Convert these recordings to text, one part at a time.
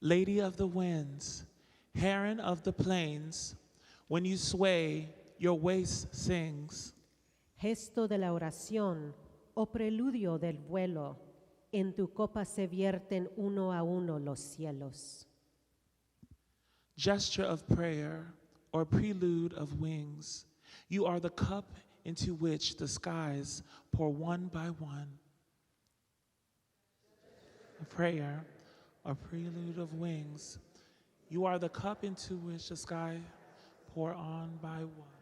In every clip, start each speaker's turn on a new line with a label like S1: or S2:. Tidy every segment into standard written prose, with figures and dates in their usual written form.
S1: Lady of the winds, heron of the plains, when you sway, your waist sings.
S2: Gesto de la oración o preludio del vuelo, en tu copa se vierten uno a uno los cielos.
S1: Gesture of prayer or prelude of wings, you are the cup into which the skies pour one by one. A prayer or prelude of wings, you are the cup into which the sky pour on by one.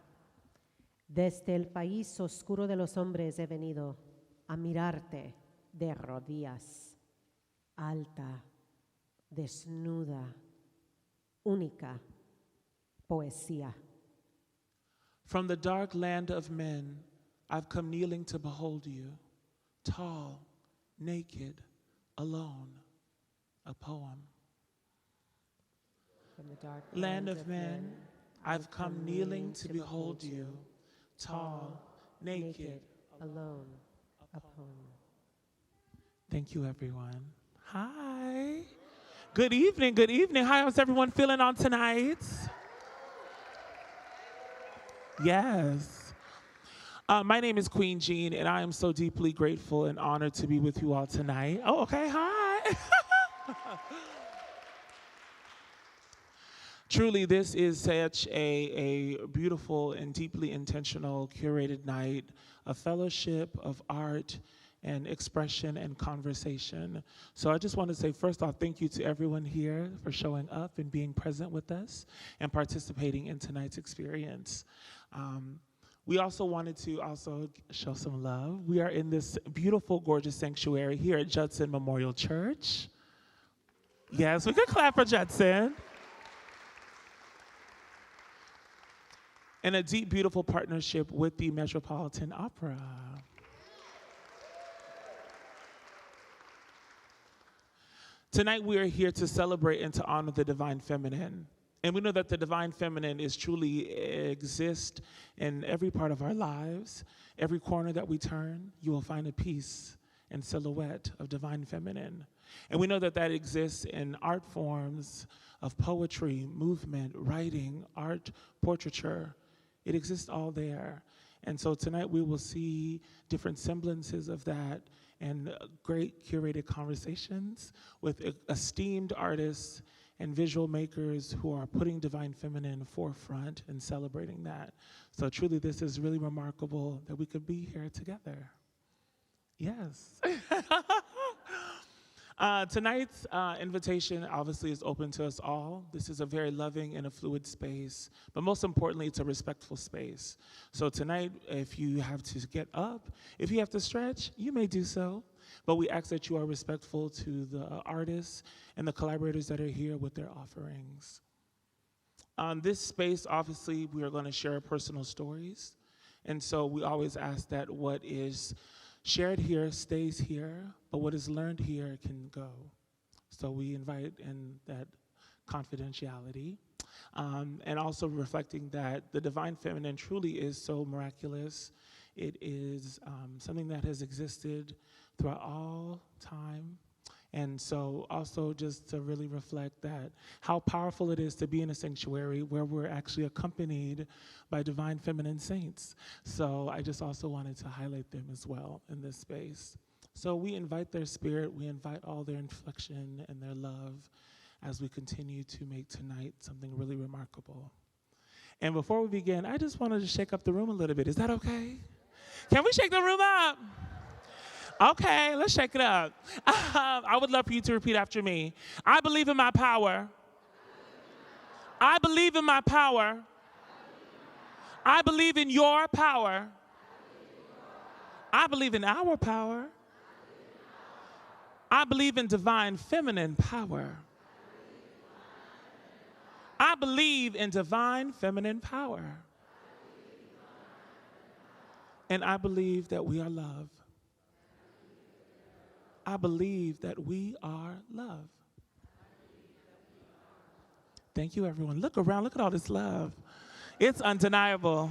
S2: Desde el país oscuro de los hombres he venido a mirarte de rodillas, alta, desnuda, única, poesía.
S1: From the dark land of men, I've come kneeling to behold you, tall, naked, alone, a poem.
S2: From the dark
S1: Land of men, I've come kneeling to behold you, tall, naked,
S2: alone, a poem.
S1: Thank you, everyone. Hi. Good evening, good evening. How's everyone feeling on tonight? Yes. My name is Qween Jean, and I am so deeply grateful and honored to be with you all tonight. Oh, okay, hi. Truly, this is such a beautiful and deeply intentional, curated night of fellowship, of art, and expression and conversation. So I just want to say, first off, thank you to everyone here for showing up and being present with us and participating in tonight's experience. We also wanted to show some love. We are in this beautiful, gorgeous sanctuary here at Judson Memorial Church. Yes, we could clap for Judson. And a deep, beautiful partnership with the Metropolitan Opera. Tonight we are here to celebrate and to honor the divine feminine. And we know that the divine feminine is truly exists in every part of our lives. Every corner that we turn, you will find a piece and silhouette of divine feminine. And we know that that exists in art forms of poetry, movement, writing, art, portraiture. It exists all there. And so tonight we will see different semblances of that and great curated conversations with esteemed artists and visual makers who are putting divine feminine forefront and celebrating that. So truly this is really remarkable that we could be here together. Yes. Tonight's invitation obviously is open to us all. This is a very loving and a fluid space, but most importantly, it's a respectful space. So tonight, if you have to get up, if you have to stretch, you may do so, but we ask that you are respectful to the artists and the collaborators that are here with their offerings. This space, obviously, we are going to share personal stories, and so we always ask that what is shared here stays here, but what is learned here can go. So we invite in that confidentiality, and also reflecting that the divine feminine truly is so miraculous. It is something that has existed throughout all time. And so also just to really reflect that how powerful it is to be in a sanctuary where we're actually accompanied by divine feminine saints. So I just also wanted to highlight them as well in this space. So we invite their spirit, we invite all their inflection and their love as we continue to make tonight something really remarkable. And before we begin, I just wanted to shake up the room a little bit. Is that okay? Can we shake the room up? Okay, let's shake it up. I would love for you to repeat after me. I believe in my power. I believe in my power. I believe in your power. I believe in our power. I believe in divine feminine power. I believe in divine feminine power. And I believe that we are love. I believe that we are love. Thank you, everyone. Look around. Look at all this love. It's undeniable.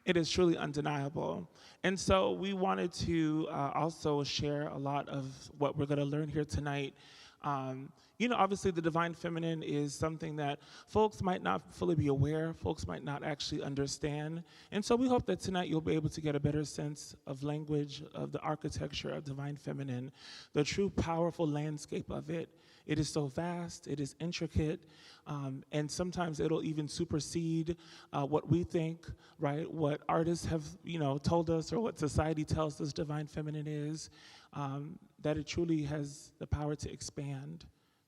S1: It is truly undeniable. And so we wanted to also share a lot of what we're going to learn here tonight. Obviously the divine feminine is something that folks might not fully be aware, folks might not actually understand. And so we hope that tonight you'll be able to get a better sense of language, of the architecture of divine feminine, the true powerful landscape of it. It is so vast, it is intricate, and sometimes it'll even supersede what we think, right? What artists have, told us, or what society tells us divine feminine is, that it truly has the power to expand,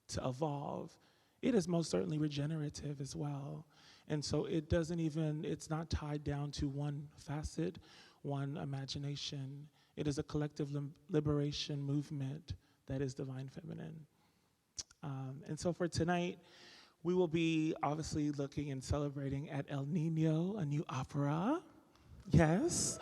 S1: to evolve. It is most certainly regenerative as well. And so it's not tied down to one facet, one imagination. It is a collective liberation movement that is divine feminine. And so for tonight, we will be obviously looking and celebrating at El Nino, a new opera. Yes.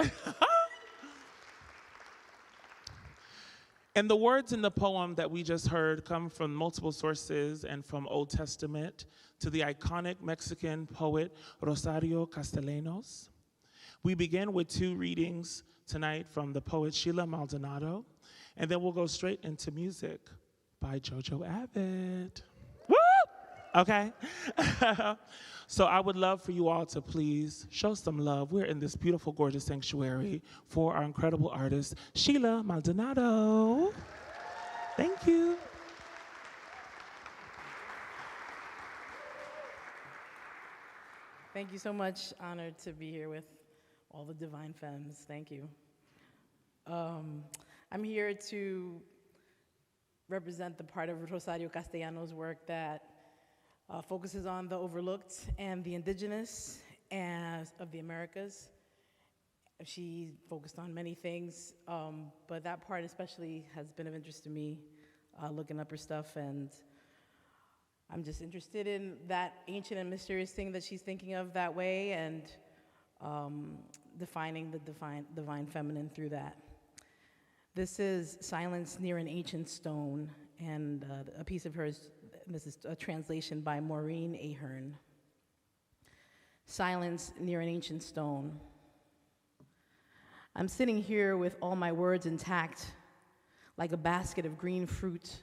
S1: And the words in the poem that we just heard come from multiple sources and from Old Testament to the iconic Mexican poet Rosario Castellanos. We begin with 2 readings tonight from the poet Sheila Maldonado, and then we'll go straight into music by JOJO ABOT. Woo! Okay. So I would love for you all to please show some love. We're in this beautiful, gorgeous sanctuary for our incredible artist, Sheila Maldonado. Thank you.
S3: Thank you so much. Honored to be here with all the divine femmes. Thank you. I'm here to represent the part of Rosario Castellanos' work that focuses on the overlooked and the indigenous of the Americas. She focused on many things, but that part especially has been of interest to me, looking up her stuff, and I'm just interested in that ancient and mysterious thing that she's thinking of that way, and defining the divine feminine through that. This is Silence Near an Ancient Stone, and a piece of hers, this is a translation by Maureen Ahern. Silence near an ancient stone. I'm sitting here with all my words intact, like a basket of green fruit.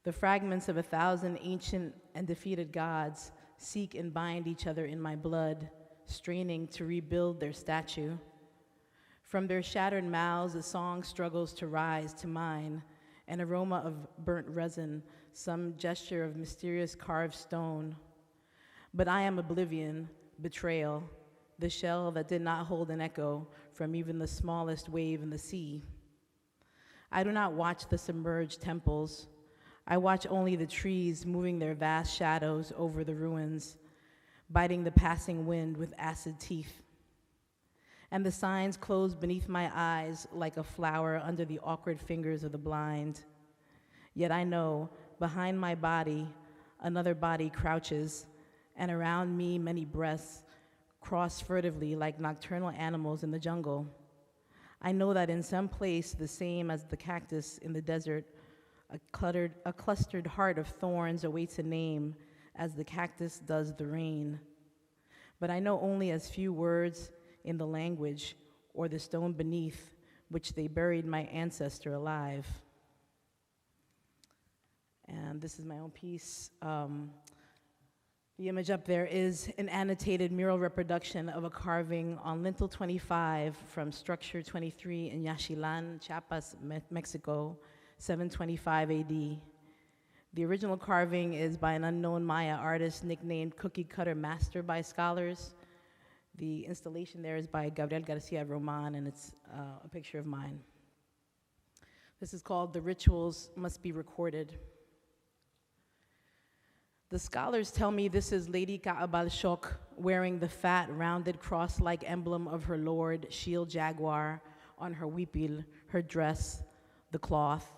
S3: The fragments of 1,000 ancient and defeated gods seek and bind each other in my blood, straining to rebuild their statue. From their shattered mouths, a song struggles to rise to mine, an aroma of burnt resin, some gesture of mysterious carved stone. But I am oblivion, betrayal, the shell that did not hold an echo from even the smallest wave in the sea. I do not watch the submerged temples. I watch only the trees moving their vast shadows over the ruins, biting the passing wind with acid teeth. And the signs close beneath my eyes like a flower under the awkward fingers of the blind. Yet I know, behind my body, another body crouches, and around me many breaths cross furtively like nocturnal animals in the jungle. I know that in some place, the same as the cactus in the desert, a clustered heart of thorns awaits a name as the cactus does the rain. But I know only as few words in the language or the stone beneath which they buried my ancestor alive. And this is my own piece. The image up there is an annotated mural reproduction of a carving on lintel 25 from structure 23 in Yaxchilan, Chiapas, Mexico, 725 AD. The original carving is by an unknown Maya artist nicknamed Cookie Cutter Master by scholars. The installation there is by Gabriel Garcia Roman, and it's a picture of mine. This is called The Rituals Must Be Recorded. The scholars tell me this is Lady Ka'abal-Shok wearing the fat, rounded cross-like emblem of her lord, shield jaguar, on her huipil, her dress, the cloth.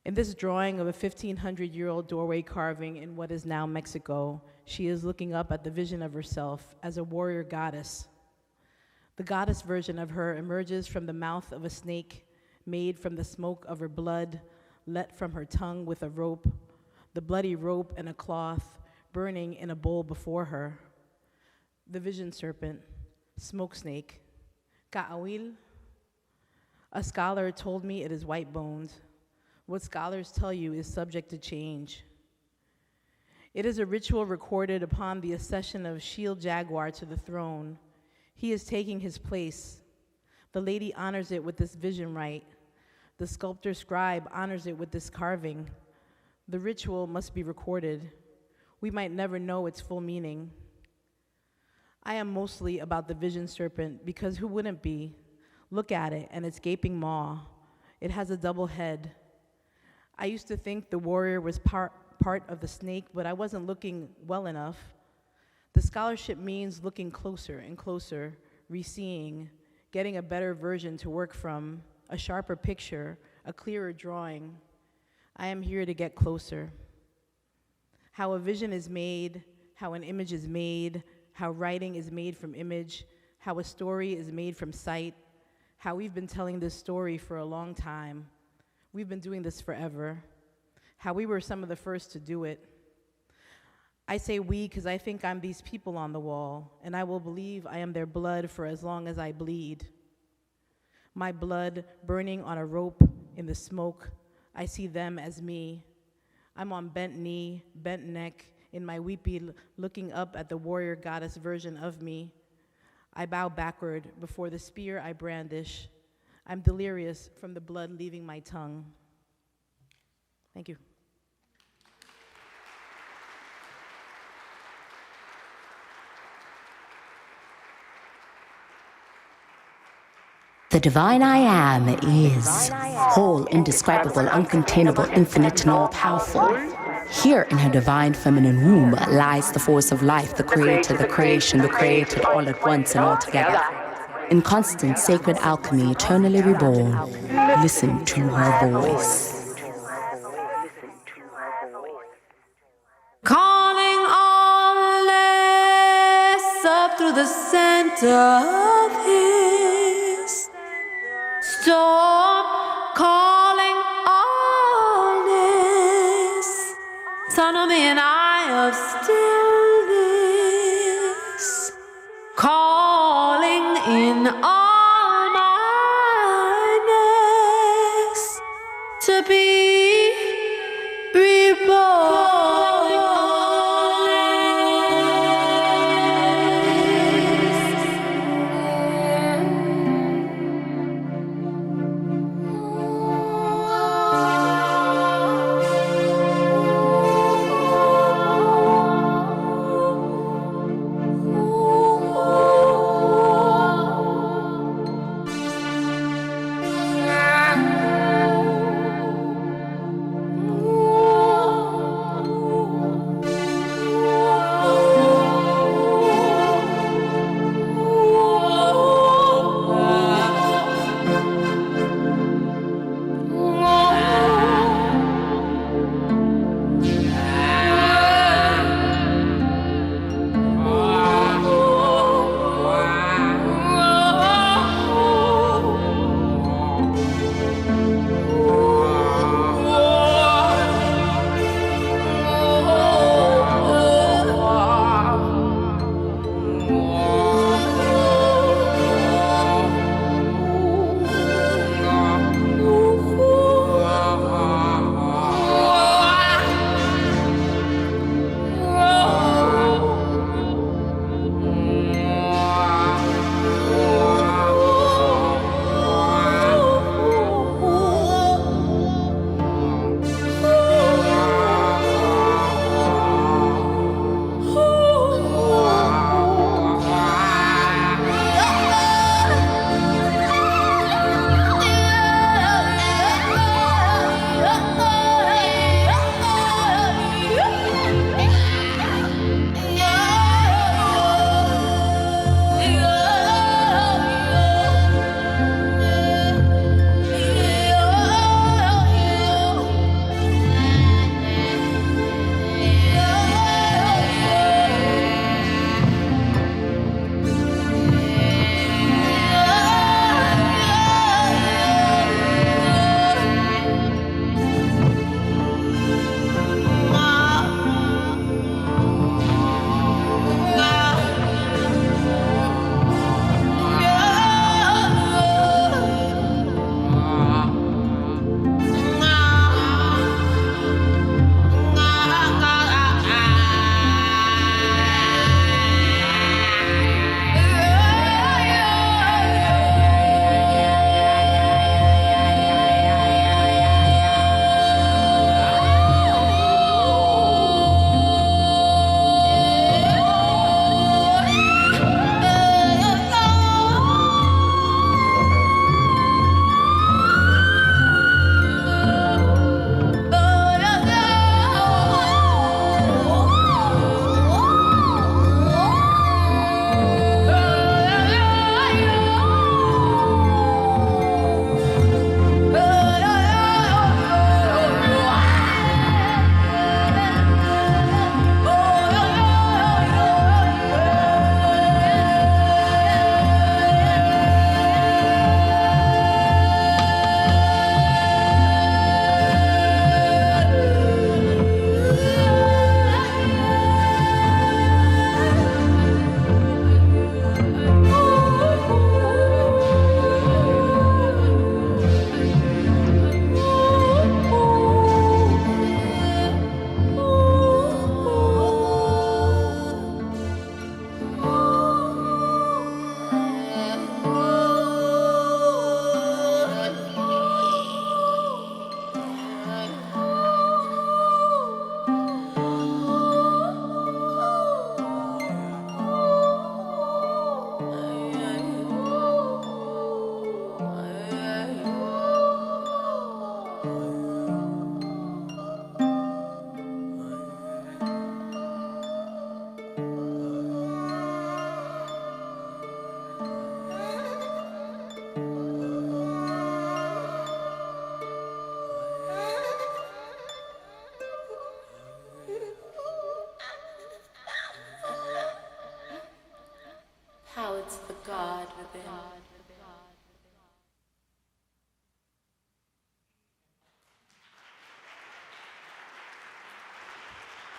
S3: In this drawing of a 1,500-year-old doorway carving in what is now Mexico, she is looking up at the vision of herself as a warrior goddess. The goddess version of her emerges from the mouth of a snake, made from the smoke of her blood, let from her tongue with a rope, the bloody rope and a cloth burning in a bowl before her. The vision serpent, smoke snake. Ka'awil. A scholar told me it is white-boned. What scholars tell you is subject to change. It is a ritual recorded upon the accession of Shield Jaguar to the throne. He is taking his place. The lady honors it with this vision right. The sculptor scribe honors it with this carving. The ritual must be recorded. We might never know its full meaning. I am mostly about the vision serpent because who wouldn't be? Look at it and its gaping maw. It has a double head. I used to think the warrior was part of the snake, but I wasn't looking well enough. The scholarship means looking closer and closer, re-seeing, getting a better version to work from, a sharper picture, a clearer drawing. I am here to get closer. How a vision is made, how an image is made, how writing is made from image, how a story is made from sight, how we've been telling this story for a long time. We've been doing this forever. How we were some of the first to do it. I say we because I think I'm these people on the wall, and I will believe I am their blood for as long as I bleed. My blood burning on a rope in the smoke, I see them as me. I'm on bent knee, bent neck, in my weepy, looking up at the warrior goddess version of me. I bow backward before the spear I brandish. I'm delirious from the blood leaving my tongue. Thank you.
S4: The divine I am is whole, indescribable, uncontainable, infinite, and all-powerful. Here in her divine feminine womb lies the force of life, the creator, the creation, the created all at once and all together. In constant sacred alchemy, eternally reborn, listen to her voice.
S5: Calling all this up through the center of his storm, calling all this, son of me and eye of stillness, calling in all myness to be reborn.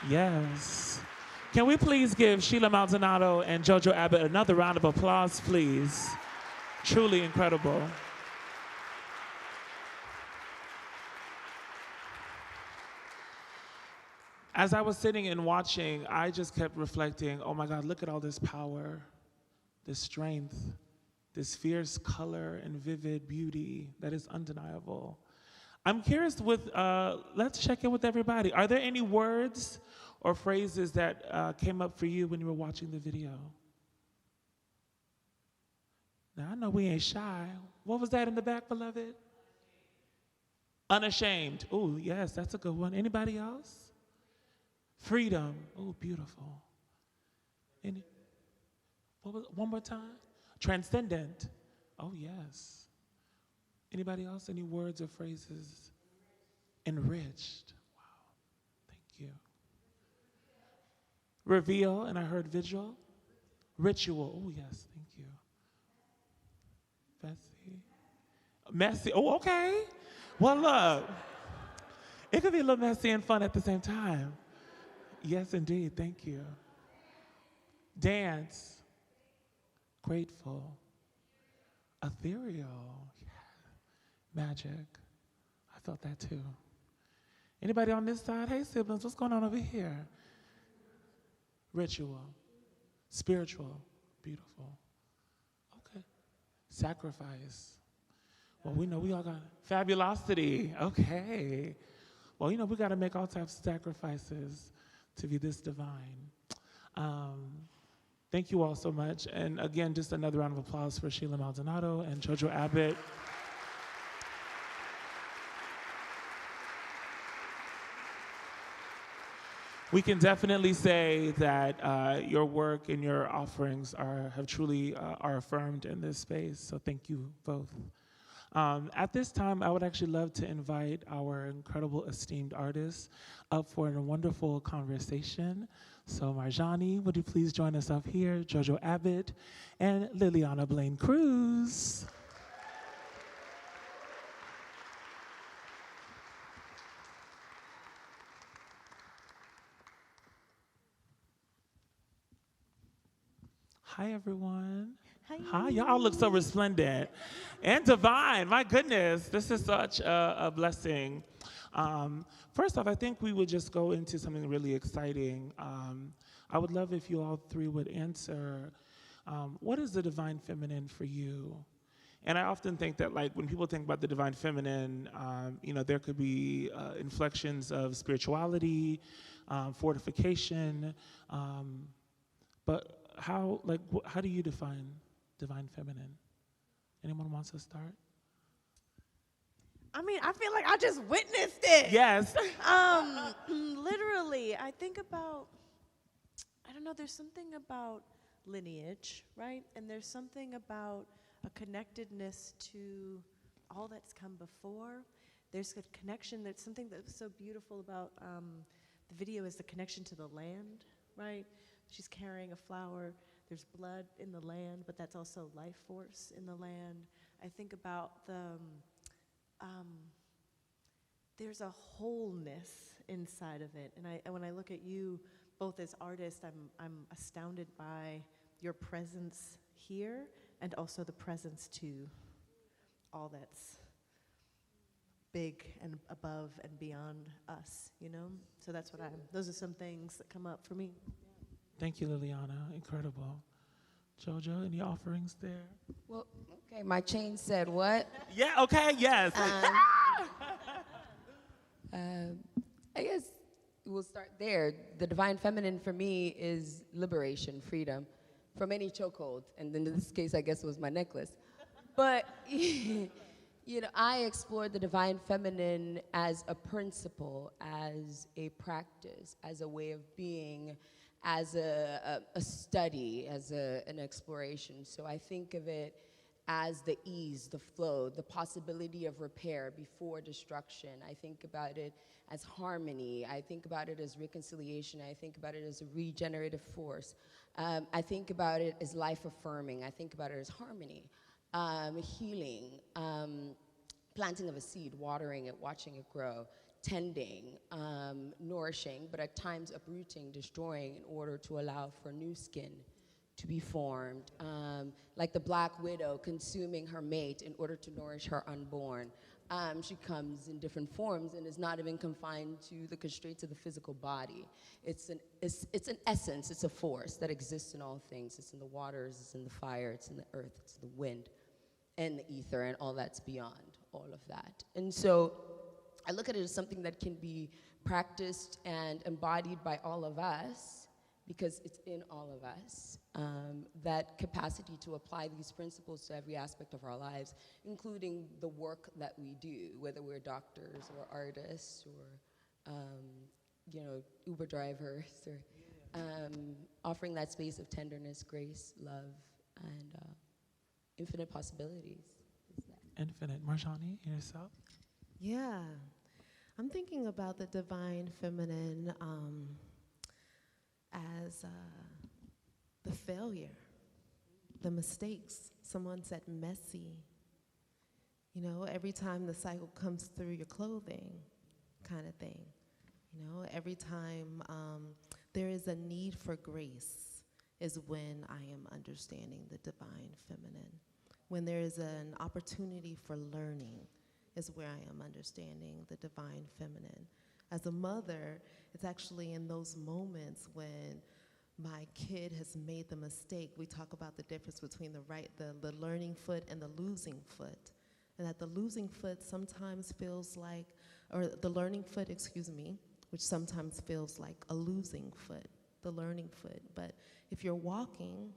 S1: Yes. Can we please give Sheila Maldonado and JoJo Abbott another round of applause, please? Truly incredible. As I was sitting and watching, I just kept reflecting, oh my God, look at all this power, this strength, this fierce color and vivid beauty that is undeniable. I'm curious let's check in with everybody. Are there any words or phrases that came up for you when you were watching the video? Now, I know we ain't shy. What was that in the back, beloved? Unashamed. Oh, yes, that's a good one. Anybody else? Freedom. Oh, beautiful. One more time? Transcendent. Oh, yes. Anybody else? Any words or phrases? Enriched. Wow. Thank you. Reveal, and I heard vigil. Ritual. Oh, yes. Thank you. Messy. Messy. Oh, okay. Well, look. It could be a little messy and fun at the same time. Yes, indeed. Thank you. Dance. Grateful. Ethereal. Yeah. Magic. I felt that too. Anybody on this side? Hey, siblings, what's going on over here? Ritual. Spiritual. Beautiful. Okay. Sacrifice. Well, we know we all got fabulosity. Okay. Well, you know, we got to make all types of sacrifices to be this divine. Thank you all so much. And again, just another round of applause for Sheila Maldonado and JoJo Abbott. We can definitely say that your work and your offerings have truly are affirmed in this space. So thank you both. At this time, I would actually love to invite our incredible esteemed artists up for a wonderful conversation. So Marjani, would you please join us up here, JoJo Abbott and Lileana Blain-Cruz. Hi, everyone. Hi, y'all look so resplendent and divine. My goodness, this is such a blessing. First off, I think we would just go into something really exciting. I would love if you all three would answer, what is the divine feminine for you? And I often think that, like, when people think about the divine feminine, you know, there could be inflections of spirituality, fortification, but how do you define divine feminine? Anyone wants to start?
S6: I mean, I feel like I just witnessed it.
S1: Yes.
S6: Literally, I think about, I don't know, there's something about lineage, right? And there's something about a connectedness to all that's come before. There's a connection, there's something that's so beautiful about the video is the connection to the land, right? She's carrying a flower. There's blood in the land, but that's also life force in the land. I think about there's a wholeness inside of it. And when I look at you both as artists, I'm astounded by your presence here and also the presence to all that's big and above and beyond us, you know? So that's what those are some things that come up for me.
S1: Thank you, Lileana. Incredible. JoJo, any offerings there?
S7: Well, okay, my chain said what?
S1: Yeah, okay, yes.
S7: I guess we'll start there. The divine feminine for me is liberation, freedom from any chokehold. And in this case, I guess it was my necklace. But, you know, I explored the divine feminine as a principle, as a practice, as a way of being, as a study, as an exploration. So I think of it as the ease, the flow, the possibility of repair before destruction. I think about it as harmony. I think about it as reconciliation. I think about it as a regenerative force. I think about it as life affirming. I think about it as harmony, healing, planting of a seed, watering it, watching it grow, tending, nourishing, but at times uprooting, destroying in order to allow for new skin to be formed. Like the black widow consuming her mate in order to nourish her unborn. She comes in different forms and is not even confined to the constraints of the physical body. It's an essence, it's a force that exists in all things. It's in the waters, it's in the fire, it's in the earth, it's in the wind, and the ether, and all that's beyond all of that. And so I look at it as something that can be practiced and embodied by all of us, because it's in all of us, that capacity to apply these principles to every aspect of our lives, including the work that we do, whether we're doctors or artists or Uber drivers, or offering that space of tenderness, grace, love, and infinite possibilities.
S1: Infinite. Marjani, yourself?
S8: Yeah, I'm thinking about the divine feminine as the failure, the mistakes. Someone said messy. You know, every time the cycle comes through your clothing, kind of thing. You know, every time there is a need for grace is when I am understanding the divine feminine. When there is an opportunity for learning is where I am understanding the divine feminine. As a mother, it's actually in those moments when my kid has made the mistake. We talk about the difference between the learning foot and the losing foot. And that the losing foot sometimes feels like, or the learning foot, which sometimes feels like a losing foot, the learning foot. But if you're walking,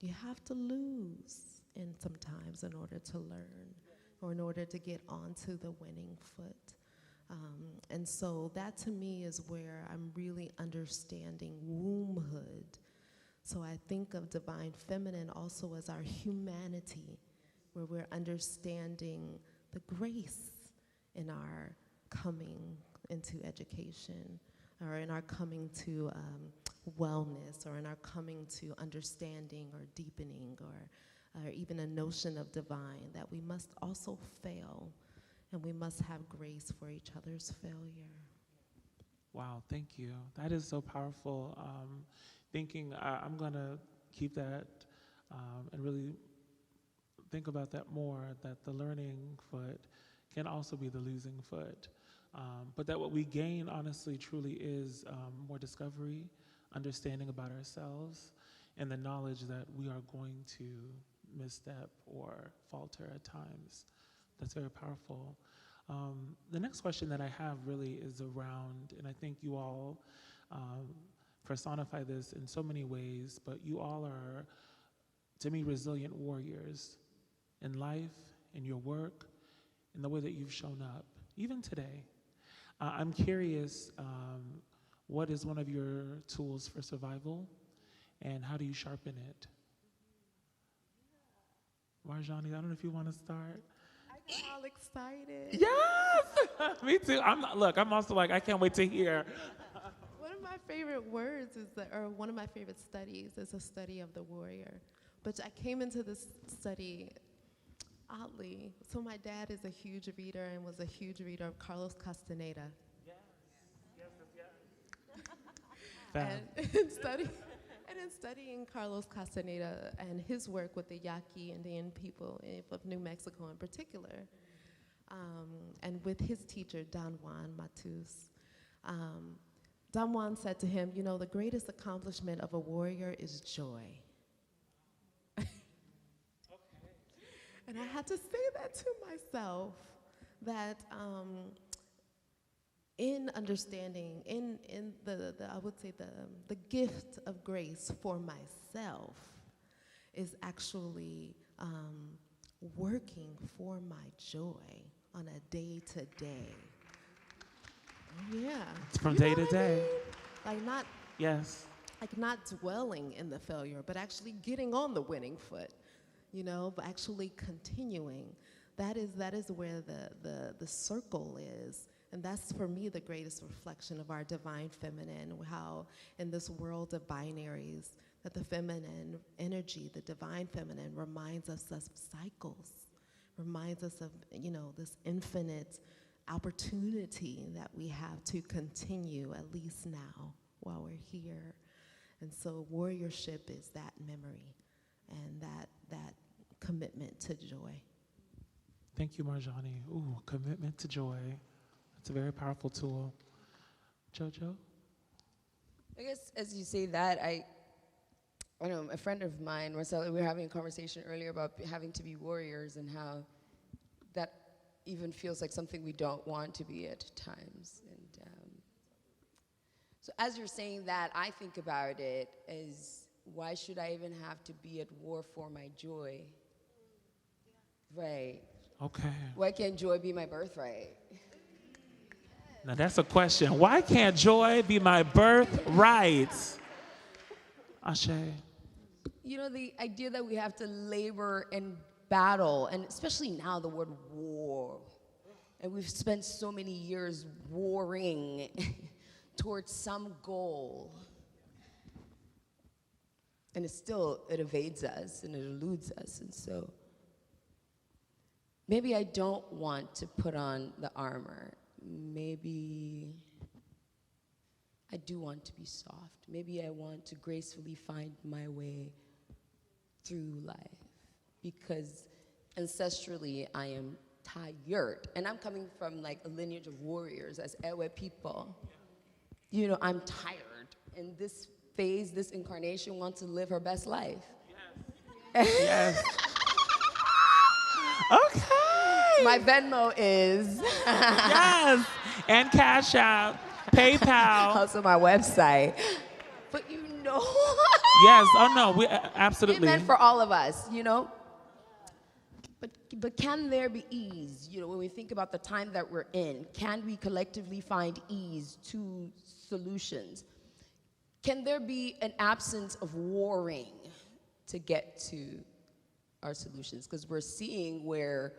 S8: you have to lose sometimes in order to learn, or in order to get onto the winning foot. And so that to me is where I'm really understanding wombhood. So I think of divine feminine also as our humanity, where we're understanding the grace in our coming into education, or in our coming to wellness, or in our coming to understanding or deepening, or even a notion of divine, that we must also fail, and we must have grace for each other's failure.
S1: Wow, thank you. That is so powerful. I'm going to keep that and really think about that more, that the learning foot can also be the losing foot. But that what we gain, honestly, truly is more discovery, understanding about ourselves, and the knowledge that we are going to misstep or falter at times. That's very powerful. The next question that I have really is around, and I think you all personify this in so many ways, but you all are, to me, resilient warriors in life, in your work, in the way that you've shown up, even today. I'm curious, what is one of your tools for survival, and how do you sharpen it? Marjani, I don't know if you want to start.
S8: I get all excited.
S1: Yes! Me too. I'm also like, I can't wait to hear.
S8: One of my favorite words one of my favorite studies is a study of the warrior. But I came into this study oddly. So my dad is a huge reader and was a huge reader of Carlos Castaneda.
S1: Yes.
S8: And in studying Carlos Castaneda and his work with the Yaqui Indian people of New Mexico in particular, and with his teacher, Don Juan Matus, Don Juan said to him, you know, the greatest accomplishment of a warrior is joy. And I had to say that to myself, that in understanding, in I would say the gift of grace for myself is actually working for my joy on a day-to-day. Yeah.
S1: It's from day to day.
S8: Like not.
S1: Yes.
S8: Like not dwelling in the failure, but actually getting on the winning foot. you know, but actually continuing. That is where the circle is. And that's, for me, the greatest reflection of our divine feminine, how in this world of binaries, that the feminine energy, the divine feminine, reminds us of cycles, reminds us of, you know, this infinite opportunity that we have to continue, at least now, while we're here. And so warriorship is that memory and that commitment to joy.
S1: Thank you, Marjani. Ooh, commitment to joy. It's a very powerful tool. JoJo?
S7: I guess as you say that, I know a friend of mine, Marcella, we were having a conversation earlier about having to be warriors and how that even feels like something we don't want to be at times. And so as you're saying that, I think about it as, why should I even have to be at war for my joy? Right.
S1: Okay.
S7: Why can't joy be my birthright?
S1: Now that's a question. Why can't joy be my birthright? Ashe.
S7: You know, the idea that we have to labor and battle, and especially now the word war, and we've spent so many years warring towards some goal, and it evades us and it eludes us. And so maybe I don't want to put on the armor. Maybe I do want to be soft. Maybe I want to gracefully find my way through life, because ancestrally I am tired. And I'm coming from like a lineage of warriors as Ewe people. You know, I'm tired. And this phase, this incarnation wants to live her best life.
S1: Yes. Okay.
S7: My Venmo is.
S1: Yes. And Cash App, PayPal.
S7: Also my website. But you know.
S1: Yes. Oh no. We absolutely.
S7: It meant for all of us, you know. But can there be ease? You know, when we think about the time that we're in, can we collectively find ease to solutions? Can there be an absence of warring to get to our solutions? Because we're seeing where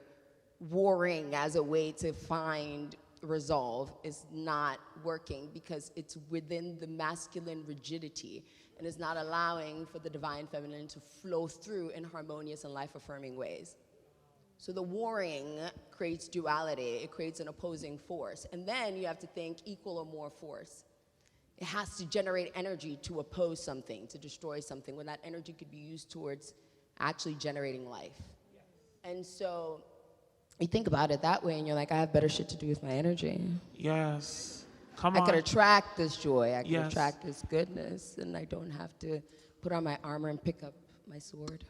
S7: warring as a way to find resolve is not working, because it's within the masculine rigidity and is not allowing for the divine feminine to flow through in harmonious and life-affirming ways. So the warring creates duality, it creates an opposing force. And then you have to think equal or more force. It has to generate energy to oppose something, to destroy something, when that energy could be used towards actually generating life. And so you think about it that way and you're like, I have better shit to do with my energy.
S1: Yes. Come on.
S7: I could attract this joy, I could
S1: Yes.
S7: attract this goodness, and I don't have to put on my armor and pick up my sword.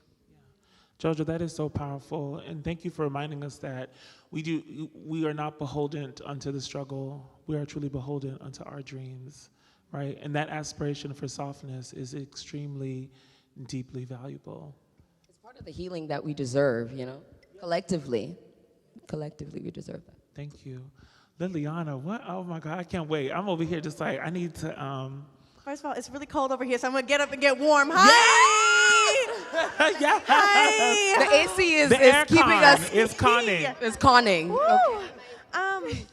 S1: JoJo, that is so powerful, and thank you for reminding us that we are not beholden unto the struggle. We are truly beholden unto our dreams, right? And that aspiration for softness is extremely, deeply valuable.
S7: It's part of the healing that we deserve, you know? Collectively we deserve that.
S1: Thank you. Lileana, what? Oh my God, I can't wait. I'm over here just like, I need to,
S6: First of all, it's really cold over here, so I'm gonna get up and get warm. Hi!
S1: Yes.
S6: Hi!
S7: The AC is keeping us.
S1: It's conning.
S7: It's conning.
S6: Woo!
S7: Okay.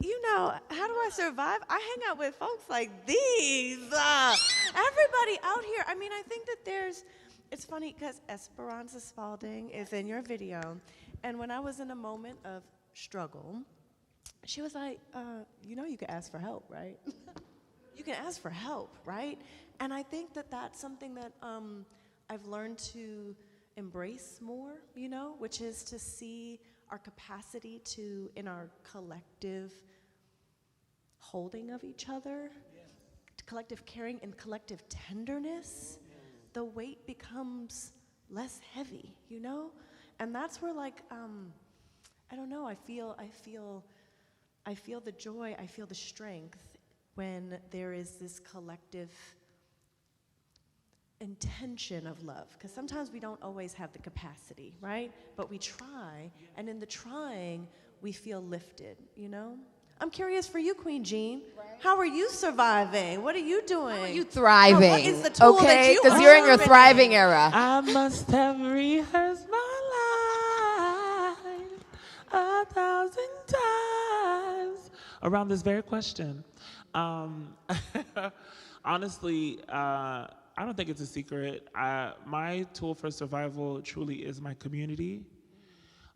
S6: You know, how do I survive? I hang out with folks like these. Everybody out here. I mean, I think that it's funny because Esperanza Spalding is in your video, and when I was in a moment of struggle, she was like, you know, you can ask for help, right? You can ask for help, right? And I think that that's something that I've learned to embrace more, you know, which is to see our capacity to, in our collective holding of each other, collective caring and collective tenderness, the weight becomes less heavy, you know? And that's where, like, I don't know, I feel the joy, I feel the strength when there is this collective intention of love, because sometimes we don't always have the capacity, right? But we try, and in the trying, we feel lifted, you know? I'm curious for you, Qween Jean. How are you surviving? What are you doing?
S7: How are you thriving?
S6: What is the tool that
S7: okay,
S6: you
S7: because you're in your
S6: are
S7: thriving era.
S1: I must have rehearsed my life 1,000 times around this very question. Honestly, I don't think it's a secret. My tool for survival truly is my community.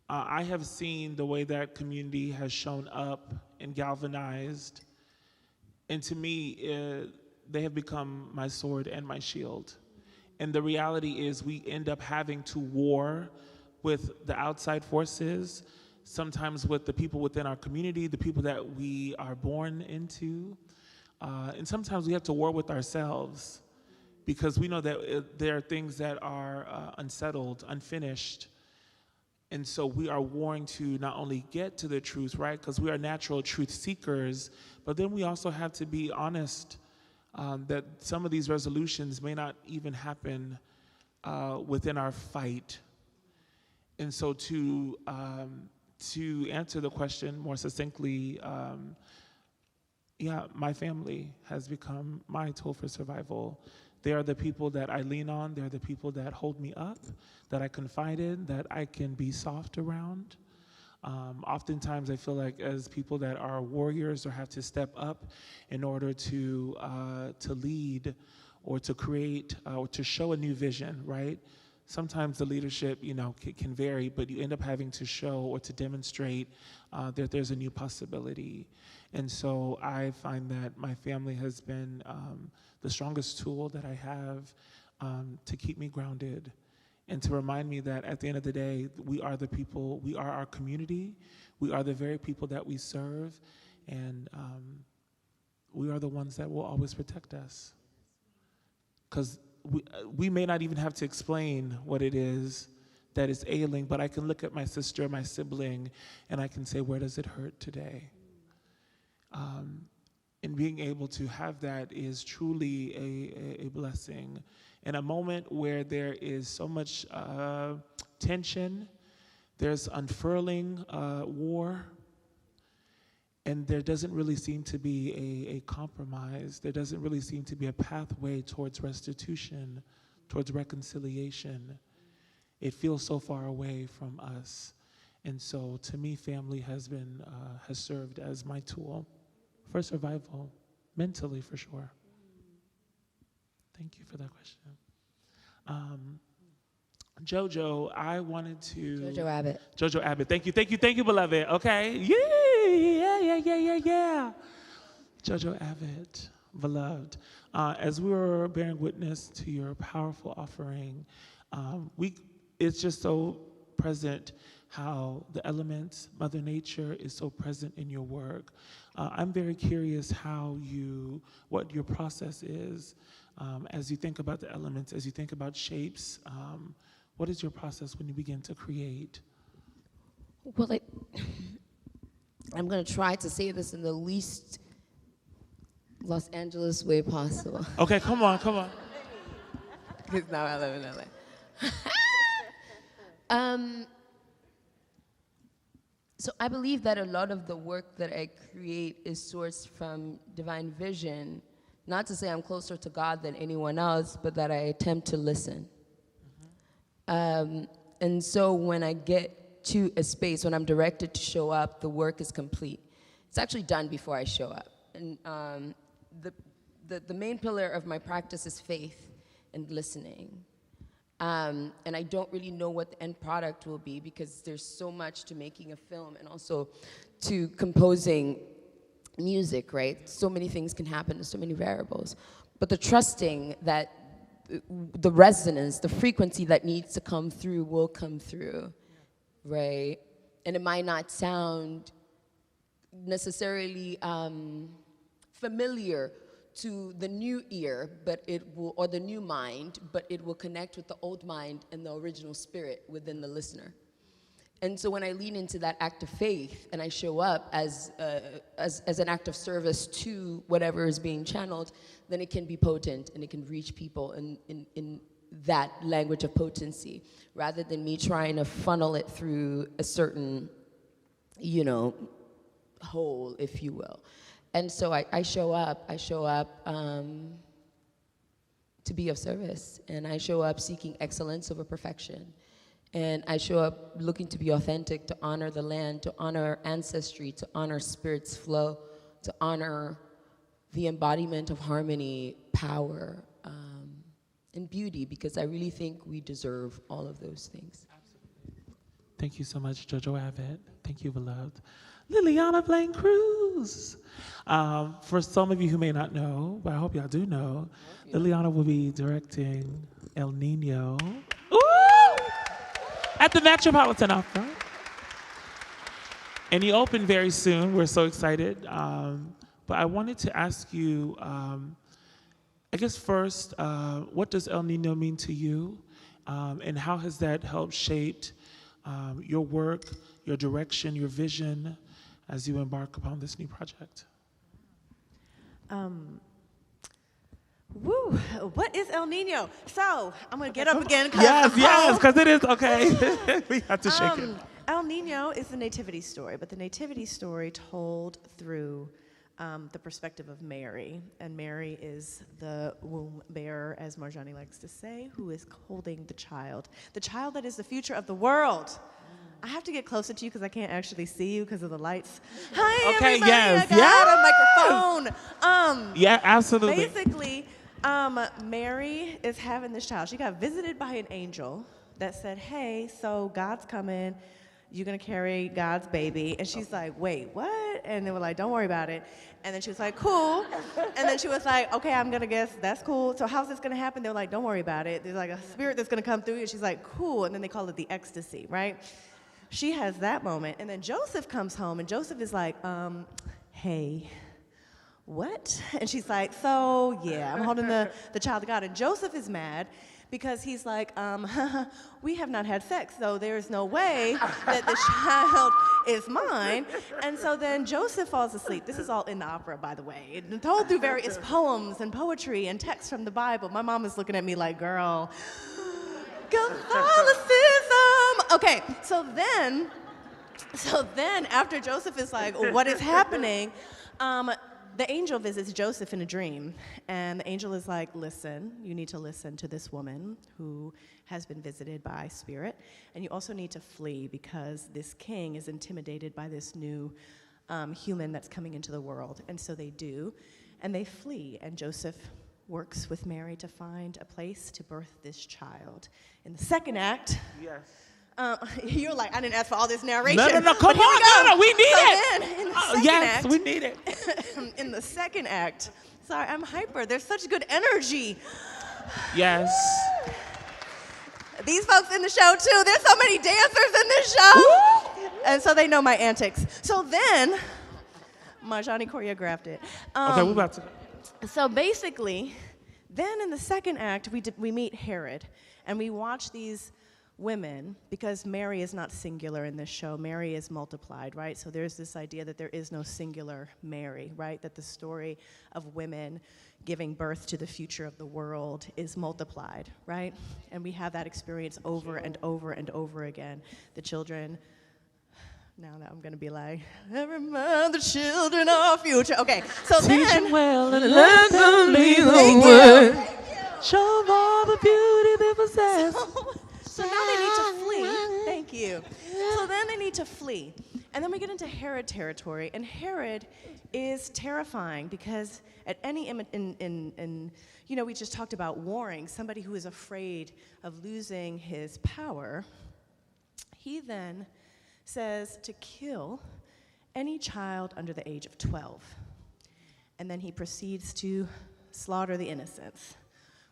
S1: I have seen the way that community has shown up and galvanized. And to me, they have become my sword and my shield. And the reality is we end up having to war with the outside forces, sometimes with the people within our community, the people that we are born into. And sometimes we have to war with ourselves because we know that there are things that are unsettled, unfinished. And so we are warring to not only get to the truth, right? Because we are natural truth seekers, but then we also have to be honest that some of these resolutions may not even happen within our fight. And so to answer the question more succinctly, yeah, my family has become my tool for survival. They are the people that I lean on. They're the people that hold me up, that I confide in, that I can be soft around. Oftentimes I feel like as people that are warriors or have to step up in order to lead or to create or to show a new vision, right? Sometimes the leadership, can vary, but you end up having to show or to demonstrate that there's a new possibility. And so I find that my family has been the strongest tool that I have to keep me grounded and to remind me that at the end of the day, we are the people, we are our community, we are the very people that we serve, and we are the ones that will always protect us. Because we may not even have to explain what it is that is ailing, but I can look at my sister, my sibling, and I can say, where does it hurt today? And being able to have that is truly a blessing. In a moment where there is so much tension, there's unfurling war, and there doesn't really seem to be a compromise. There doesn't really seem to be a pathway towards restitution, towards reconciliation. It feels so far away from us. And so to me, family has served as my tool for survival, mentally for sure. Thank you for that question. JoJo, I wanted to...
S7: JoJo Abbott.
S1: JoJo Abbott, thank you, beloved. Okay, yeah. JoJo Abbott, beloved. As we were bearing witness to your powerful offering, it's just so present how the elements, Mother Nature is so present in your work. I'm very curious what your process is as you think about the elements, as you think about shapes. What is your process when you begin to create?
S7: Well, I'm going to try to say this in the least Los Angeles way possible.
S1: Okay, come on.
S7: Because now I live in LA. So I believe that a lot of the work that I create is sourced from divine vision. Not to say I'm closer to God than anyone else, but that I attempt to listen. And so when I get to a space, when I'm directed to show up, the work is complete. It's actually done before I show up. And the main pillar of my practice is faith and listening. And I don't really know what the end product will be because there's so much to making a film and also to composing music, right? So many things can happen, there's so many variables. But the trusting that the resonance, the frequency that needs to come through will come through, right? And it might not sound necessarily familiar to the new ear, but it will, or the new mind, but it will connect with the old mind and the original spirit within the listener. And so when I lean into that act of faith and I show up as an act of service to whatever is being channeled, then it can be potent and it can reach people in that language of potency, rather than me trying to funnel it through a certain, whole, if you will. And so I show up to be of service, and I show up seeking excellence over perfection. And I show up looking to be authentic, to honor the land, to honor ancestry, to honor spirit's flow, to honor the embodiment of harmony, power, and beauty, because I really think we deserve all of those things.
S1: Absolutely. Thank you so much, JOJO ABOT. Thank you, beloved. Lileana Blain-Cruz. For some of you who may not know, but I hope y'all do know, Lileana will be directing El Nino at the Metropolitan Opera. And you open very soon. We're so excited. But I wanted to ask you, I guess first, what does El Nino mean to you? And how has that helped shape your work, your direction, your vision as you embark upon this new project?
S6: What is El Nino? So I'm gonna get up again.
S1: Yes, because it is, okay. We have to shake it.
S6: El Nino is the nativity story, but the nativity story told through the perspective of Mary. And Mary is the womb bearer, as Marjani likes to say, who is holding the child that is the future of the world. I have to get closer to you because I can't actually see you because of the lights. Hi,
S1: okay,
S6: everybody.
S1: yes,
S6: I got a microphone.
S1: Yeah, absolutely.
S6: Basically, Mary is having this child. She got visited by an angel that said, hey, so God's coming. You're going to carry God's baby. And she's like, wait, what? And they were like, don't worry about it. And then she was like, cool. And then she was like, okay, I'm going to guess that's cool. So how's this going to happen? They were like, don't worry about it. There's like a spirit that's going to come through you. And she's like, cool. And then they call it the ecstasy, right? She has that moment. And then Joseph comes home, and Joseph is like, hey, what? And she's like, so, yeah, I'm holding the child of God. And Joseph is mad because he's like, we have not had sex, so there's no way that this child is mine. And so then Joseph falls asleep. This is all in the opera, by the way. It's told through various poems and poetry and texts from the Bible. My mom is looking at me like, girl, Catholicism. Okay, so then after Joseph is like, what is happening? The angel visits Joseph in a dream, and the angel is like, listen, you need to listen to this woman who has been visited by spirit, and you also need to flee because this king is intimidated by this new human that's coming into the world. And so they do, and they flee, and Joseph works with Mary to find a place to birth this child. In the second act,
S1: yes.
S6: You're like, I didn't ask for all this narration.
S1: No, come on, no, we need it.
S6: Then, in the second
S1: yes,
S6: act,
S1: we need it.
S6: In the second act, sorry, I'm hyper. There's such good energy.
S1: Yes.
S6: These folks in the show too. There's so many dancers in this show, and so they know my antics. So then, Marjani choreographed it.
S1: Okay, we're about to.
S6: So basically, then in the second act, we meet Herod, and we watch these women, because Mary is not singular in this show. Mary is multiplied, right? So there's this idea that there is no singular Mary, right? That the story of women giving birth to the future of the world is multiplied, right? And we have that experience over and over and over again. The children, now that I'm gonna be like, every mother, children are future. Okay, so
S1: Teach
S6: then,
S1: them well and let them lead the way. Show them all the beauty they possess.
S6: So now they need to flee. Thank you. So then they need to flee. And then we get into Herod territory. And Herod is terrifying because at any, you know, we just talked about warring, somebody who is afraid of losing his power. He then says to kill any child under the age of 12. And then he proceeds to slaughter the innocents,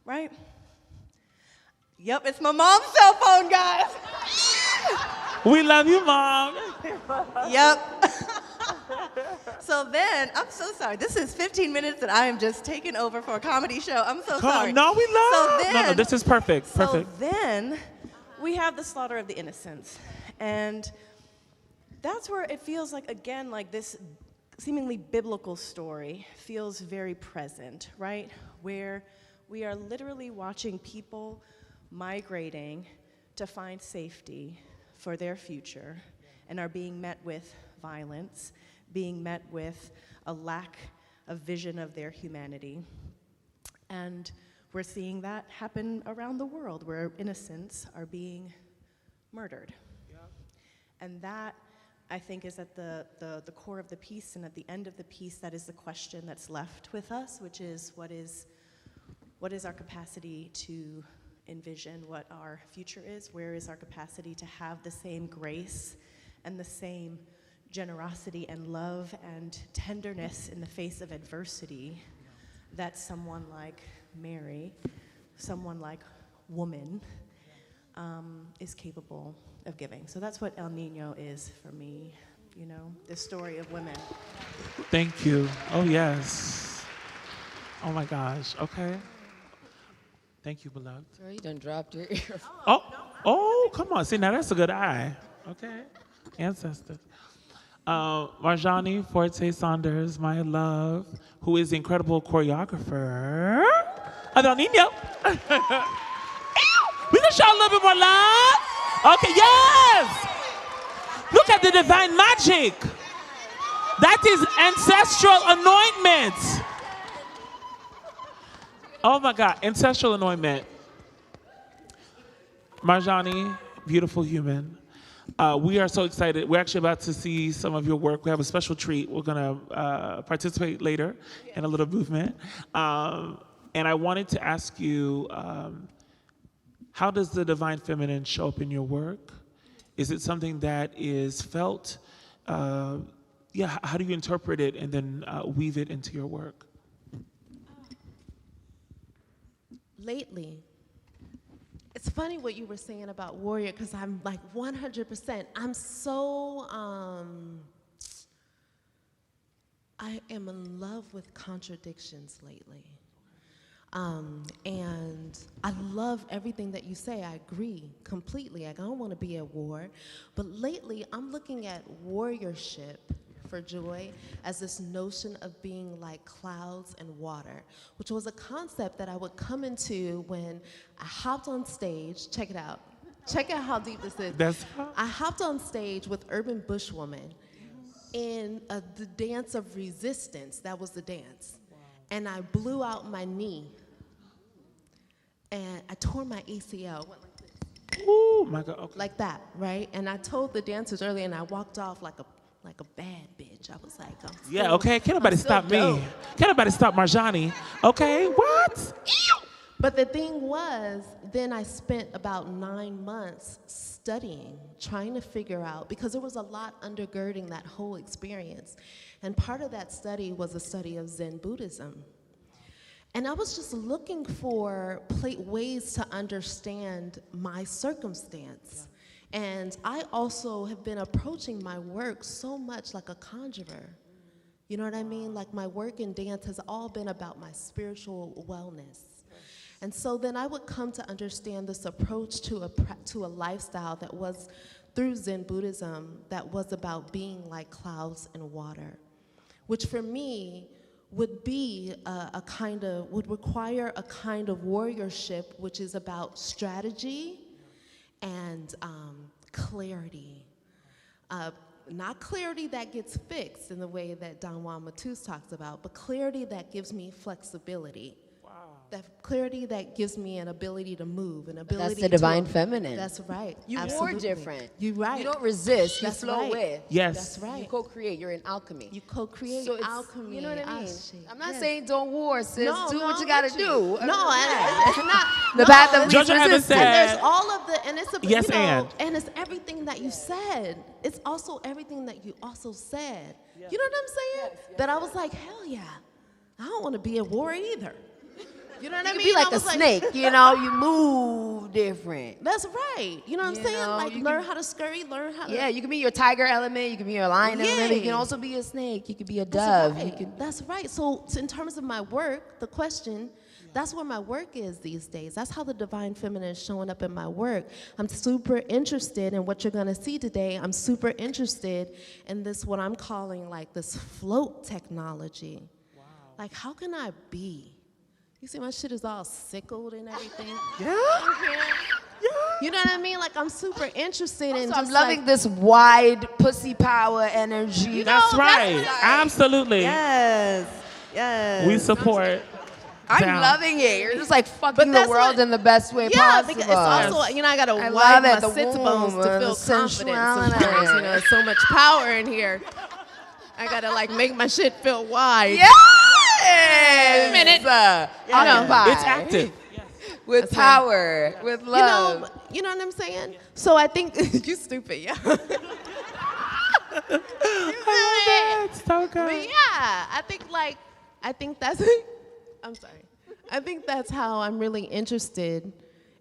S6: right? Yep, it's my mom's cell phone, guys.
S1: We love you, Mom.
S6: Yep. So then, I'm so sorry. This is 15 minutes that I am just taking over for a comedy show. I'm so sorry.
S1: No, we love.
S6: So then,
S1: no, this is perfect. Perfect.
S6: So then, we have the slaughter of the innocents. And that's where it feels like, again, like this seemingly biblical story feels very present, right? Where we are literally watching people migrating to find safety for their future and are being met with violence, being met with a lack of vision of their humanity. And we're seeing that happen around the world, where innocents are being murdered. And that, I think, is at the core of the piece, and at the end of the piece, that is the question that's left with us, which is what is our capacity to envision what our future is? Where is our capacity to have the same grace and the same generosity and love and tenderness in the face of adversity that someone like Mary, someone like woman, is capable of giving? So that's what El Nino is for me, you know, the story of women.
S1: Thank you. Oh, yes. Oh, my gosh. Okay. Thank you, beloved.
S7: Girl, you done dropped your ear.
S1: Oh, come on. See, now that's a good eye. Okay. Ancestors. Marjani Forté-Saunders, my love, who is the incredible choreographer of El Nino. We can show a little bit more love. Okay, yes. Look at the divine magic. That is ancestral anointment. Oh my God, ancestral anointment. Marjani, beautiful human. We are so excited. We're actually about to see some of your work. We have a special treat. We're gonna participate later in a little movement. And I wanted to ask you, how does the divine feminine show up in your work? Is it something that is felt? How do you interpret it and then weave it into your work?
S8: Lately, it's funny what you were saying about warrior, because I'm like 100%. I'm so, I am in love with contradictions lately. And I love everything that you say. I agree completely. I don't want to be at war. But lately, I'm looking at warriorship for joy as this notion of being like clouds and water, which was a concept that I would come into when I hopped on stage. Check it out. Check out how deep this is. I hopped on stage with Urban Bushwoman in the dance of resistance. That was the dance. Wow. And I blew out my knee. And I tore my ACL. Went like this.
S1: Oh my God. Okay.
S8: Like that, right? And I told the dancers earlier, and I walked off like a bad bitch. I was like,
S1: yeah, okay. Can't nobody stop me. Can't nobody stop Marjani. Okay, what?
S8: But the thing was, then I spent about 9 months studying, trying to figure out, because there was a lot undergirding that whole experience. And part of that study was a study of Zen Buddhism. And I was just looking for ways to understand my circumstance. And I also have been approaching my work so much like a conjurer. You know what I mean? Like my work in dance has all been about my spiritual wellness. And so then I would come to understand this approach to a lifestyle that was through Zen Buddhism, that was about being like clouds and water, which for me would be would require a kind of warriorship, which is about strategy and clarity. Not clarity that gets fixed in the way that Don Juan Matus talks about, but clarity that gives me flexibility. Wow. That clarity that gives me an ability to move, an ability.
S7: That's the divine feminine.
S8: That's right.
S7: You
S8: Absolutely.
S7: are different.
S8: You're right.
S7: You don't resist.
S8: That's
S7: you flow
S8: right.
S7: with.
S1: Yes.
S8: That's right.
S7: You co-create. You're in alchemy.
S8: You co-create
S7: so
S8: alchemy.
S7: You know what I mean? I'm not
S8: Yes.
S7: saying don't war, sis.
S8: No,
S7: do
S8: no,
S7: what you gotta
S8: literally.
S7: do.
S8: No,
S7: it's not the
S8: no,
S7: path of least
S1: JoJo Evans
S7: resistance.
S1: said-
S8: And there's all of the, and it's a,
S1: Yes,
S8: you know,
S1: and
S8: it's everything that you said. It's also everything that you also said. Yeah. You know what I'm saying? Yes, that I was like, hell yeah, I don't want to be at war either. You know what I mean?
S7: You be like a snake, you know, you move different.
S8: That's right. You know what I'm saying? Like learn how to scurry, learn how to.
S7: Yeah, you can be your tiger element, you can be your lion element, you can also be a snake, you can be a dove.
S8: That's right. That's right. So in terms of my work, the question, that's where my work is these days. That's how the divine feminine is showing up in my work. I'm super interested in what you're gonna see today. I'm super interested in this, what I'm calling like this float technology. Wow. Like how can I be? You see my shit is all sickled and everything?
S1: Yeah. Yeah.
S8: You know what I mean? Like, I'm super interested in
S7: So I'm
S8: just
S7: loving
S8: like,
S7: this wide pussy power energy.
S1: That's right. Absolutely.
S6: Yes. Yes.
S1: We support.
S7: I'm
S1: Down.
S7: loving it. You're just like fucking the
S8: that's
S7: world
S8: what-
S7: in the best way
S8: yeah,
S7: possible.
S8: because it's also, you know, I gotta
S7: I
S8: widen
S7: love
S8: my
S7: it, the
S8: sit bones
S7: womb,
S8: to
S7: the
S8: feel confident
S7: sensuality.
S8: sometimes. You know, there's so much power in here. I gotta like make my shit feel wide.
S7: Yes!
S8: Minute.
S7: Occupy.
S1: It's active.
S7: With
S8: That's
S7: power, with love.
S8: You know what I'm saying? So I think you stupid, yeah.
S1: It's so good.
S8: But yeah, I think that's I'm sorry. I think that's how I'm really interested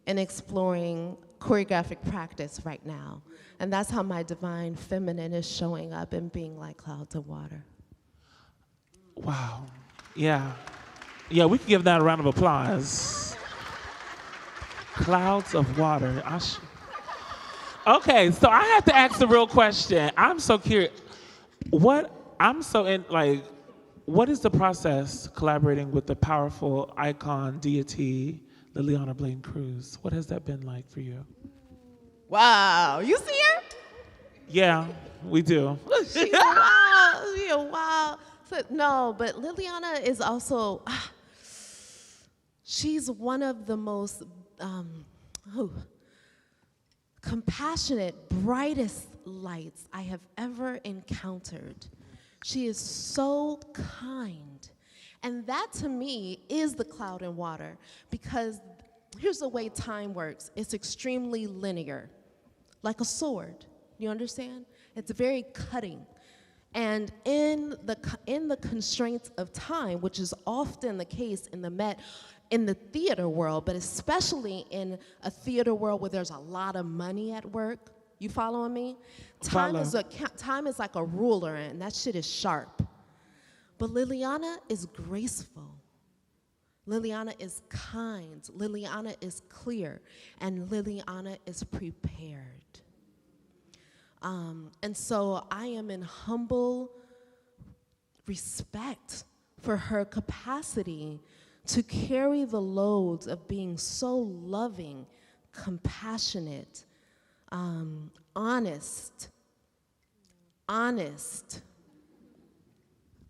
S8: in exploring choreographic practice right now. And that's how my divine feminine is showing up and being like clouds of water.
S1: Wow. Yeah. Yeah, we can give that a round of applause. Clouds of water. Okay, so I have to ask the real question. I'm so curious. What is the process collaborating with the powerful icon deity, Lileana Blain-Cruz? What has that been like for you?
S8: Wow, you see her?
S1: Yeah, we do.
S8: She's wild. She's wild. So, no, but Lileana is also, she's one of the most compassionate, brightest lights I have ever encountered. She is so kind. And that to me is the cloud and water, because here's the way time works. It's extremely linear, like a sword. You understand? It's very cutting. And in the constraints of time, which is often the case in the theater world, but especially in a theater world where there's a lot of money at work, you following me? Time is like a ruler, and that shit is sharp. But Lileana is graceful. Lileana is kind. Lileana is clear. And Lileana is prepared. And so I am in humble respect for her capacity to carry the loads of being so loving, compassionate, honest.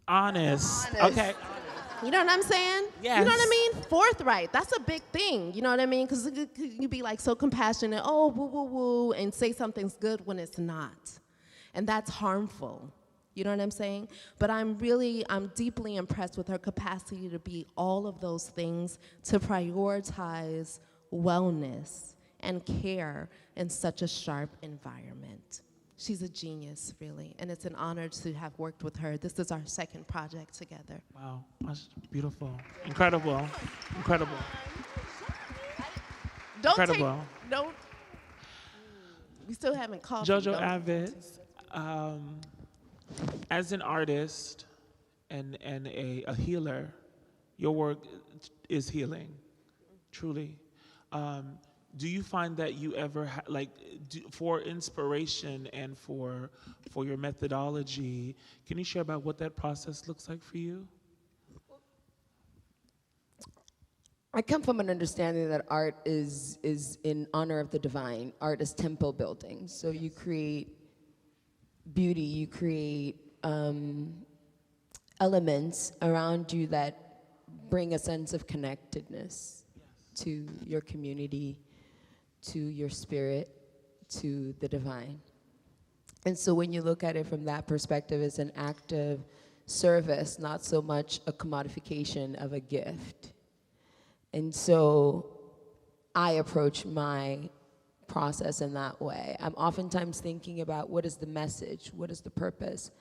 S8: Okay. You know what I'm saying?
S1: Yes.
S8: You know what I mean? Forthright. That's a big thing. You know what I mean? Because you be like so compassionate, oh, woo, woo, woo, and say something's good when it's not. And that's harmful. You know what I'm saying? But I'm deeply impressed with her capacity to be all of those things, to prioritize wellness and care in such a sharp environment. She's a genius, really, and it's an honor to have worked with her. This is our second project together.
S1: Wow, that's beautiful. Incredible.
S8: We still haven't called
S1: JOJO ABOT, as an artist and a healer, your work is healing, truly. Do you find that you ever, for inspiration and for your methodology, can you share about what that process looks like for you?
S7: I come from an understanding that art is in honor of the divine. Art is temple building. So you create beauty, you create elements around you that bring a sense of connectedness to your community, to your spirit, to the divine. And so when you look at it from that perspective, it's an act of service, not so much a commodification of a gift. And so I approach my process in that way. I'm oftentimes thinking about what is the message, what is the purpose,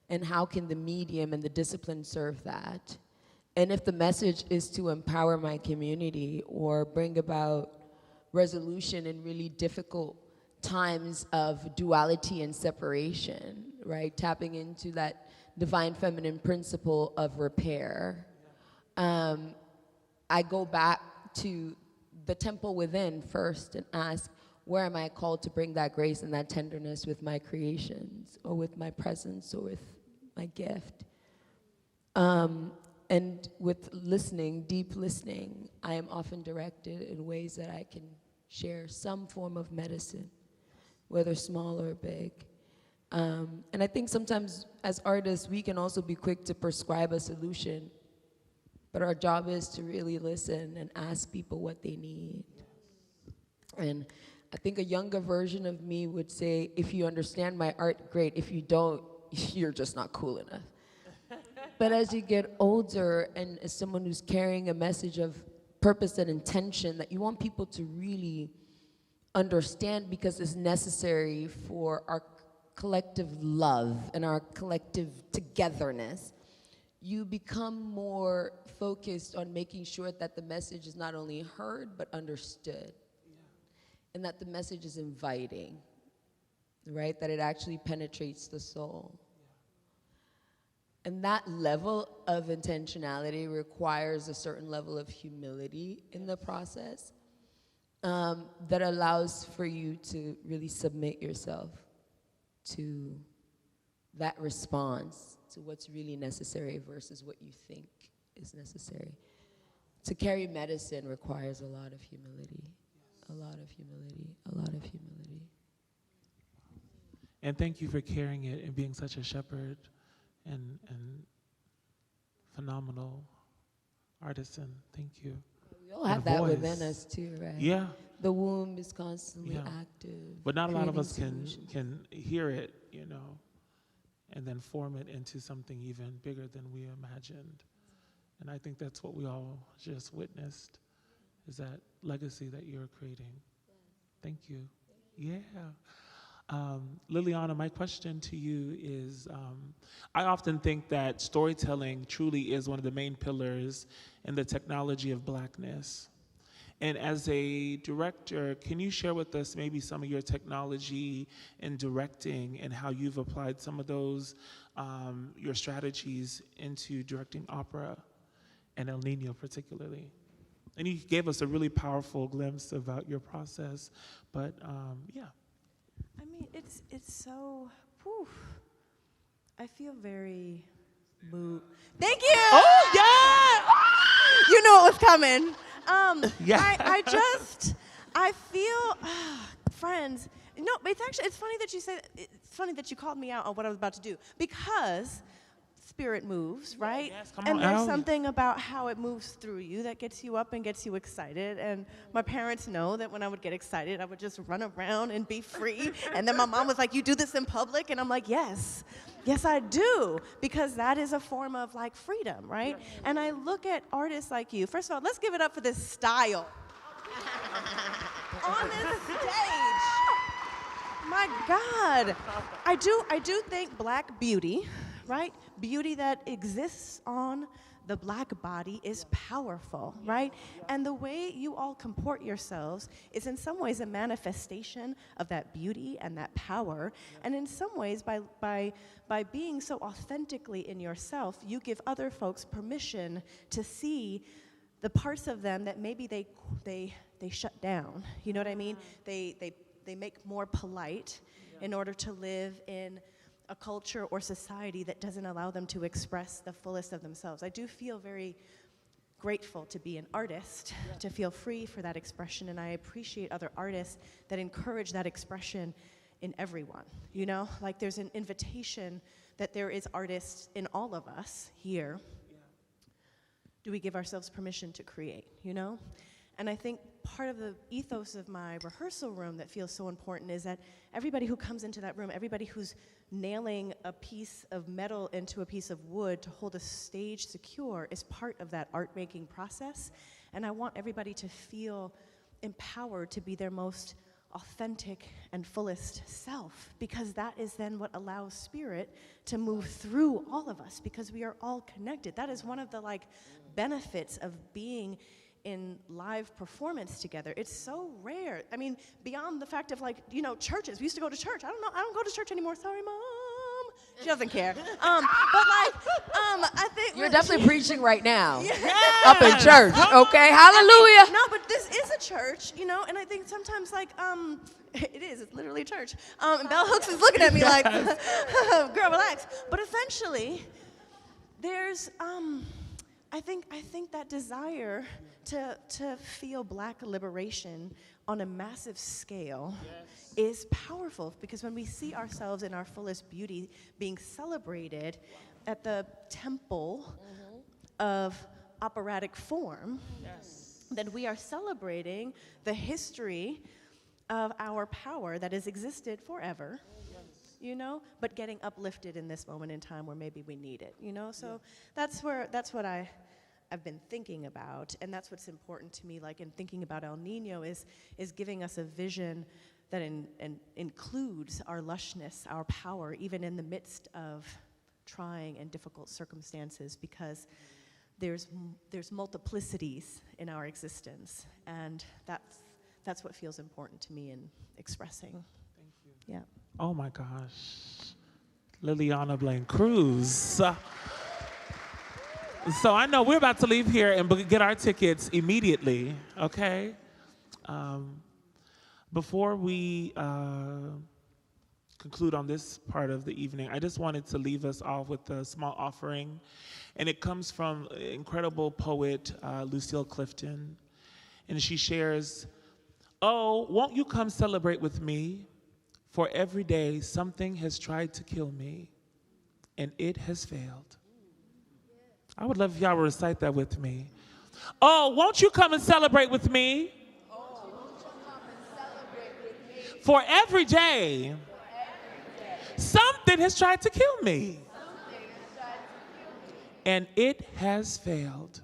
S7: and how can the medium and the discipline serve that? And if the message is to empower my community or bring about resolution in really difficult times of duality and separation, right? Tapping into that divine feminine principle of repair. I go back to the temple within first and ask, where am I called to bring that grace and that tenderness with my creations or with my presence or with my gift? And with listening, deep listening, I am often directed in ways that I can share some form of medicine, whether small or big. And I think sometimes as artists, we can also be quick to prescribe a solution, but our job is to really listen and ask people what they need. And I think a younger version of me would say, if you understand my art, great. If you don't, you're just not cool enough. But as you get older, and as someone who's carrying a message of purpose and intention that you want people to really understand because it's necessary for our collective love and our collective togetherness, you become more focused on making sure that the message is not only heard but understood. And that the message is inviting, right? That it actually penetrates the soul. And that level of intentionality requires a certain level of humility in the process that allows for you to really submit yourself to that response, to what's really necessary versus what you think is necessary. To carry medicine requires a lot of humility, a lot of humility, a lot of humility.
S1: And thank you for carrying it and being such a shepherd and phenomenal artisan. Thank you.
S7: We all have that within us too, right?
S1: Yeah.
S7: The womb is constantly active.
S1: But not a lot of us
S7: creating
S1: can hear it, you know, and then form it into something even bigger than we imagined. And I think that's what we all just witnessed, is that legacy that you're creating. Thank you. Yeah. Lileana, my question to you is, I often think that storytelling truly is one of the main pillars in the technology of Blackness. And as a director, can you share with us maybe some of your technology in directing and how you've applied some of those, your strategies into directing opera and El Nino particularly? And you gave us a really powerful glimpse about your process, but yeah.
S6: I mean, it's so, whew, I feel very moved. Thank you!
S1: Oh, yeah!
S6: You know it was coming.
S1: Yeah.
S6: I feel, friends, no, it's funny that you say, it's funny that you called me out on what I was about to do, because spirit moves, right?
S1: Yes, come
S6: and
S1: on
S6: there's
S1: out.
S6: something about how it moves through you that gets you up and gets you excited. And my parents know that when I would get excited, I would just run around and be free. And then my mom was like, "You do this in public?" And I'm like, "Yes. Yes, I do," because that is a form of like freedom, right? And I look at artists like you. First of all, let's give it up for this style on this stage. My God, I do think Black beauty, right? Beauty that exists on the Black body is powerful, right? And the way you all comport yourselves is in some ways a manifestation of that beauty and that power. And in some ways, by being so authentically in yourself, you give other folks permission to see the parts of them that maybe they shut down. You know what I mean? They make more polite in order to live in a culture or society that doesn't allow them to express the fullest of themselves. I do feel very grateful to be an artist, to feel free for that expression, and I appreciate other artists that encourage that expression in everyone, you know? Like there's an invitation that there is artists in all of us here. Do we give ourselves permission to create, you know? And I think part of the ethos of my rehearsal room that feels so important is that everybody who comes into that room, everybody who's nailing a piece of metal into a piece of wood to hold a stage secure is part of that art-making process. And I want everybody to feel empowered to be their most authentic and fullest self, because that is then what allows spirit to move through all of us, because we are all connected. That is one of the benefits of being in live performance together. It's so rare. I mean, beyond the fact of churches. We used to go to church. I don't go to church anymore. Sorry, Mom. She doesn't care. I think
S7: you're definitely preaching right now. Up in church, okay? Hallelujah.
S6: No, but this is a church, and I think sometimes it is. It's literally church. And Bell Hooks is looking at me like, girl, relax. But essentially, there's I think that desire to feel Black liberation on a massive scale is powerful, because when we see ourselves in our fullest beauty being celebrated at the temple of operatic form, then we are celebrating the history of our power that has existed forever, you know, but getting uplifted in this moment in time where maybe we need it, you know? So that's what I've been thinking about, and that's what's important to me, like in thinking about El Nino, is giving us a vision that includes our lushness, our power, even in the midst of trying and difficult circumstances, because there's multiplicities in our existence, and that's what feels important to me in expressing.
S1: Thank you.
S6: Yeah.
S1: Oh my gosh. Lileana Blain-Cruz. So I know we're about to leave here and get our tickets immediately, okay? Before we conclude on this part of the evening, I just wanted to leave us off with a small offering, and it comes from incredible poet Lucille Clifton, and she shares, "Oh, won't you come celebrate with me? For every day something has tried to kill me, and it has failed." I would love if y'all would recite that with me. "Oh, won't you come and celebrate with me? For every day, something has tried to kill me, and it has failed."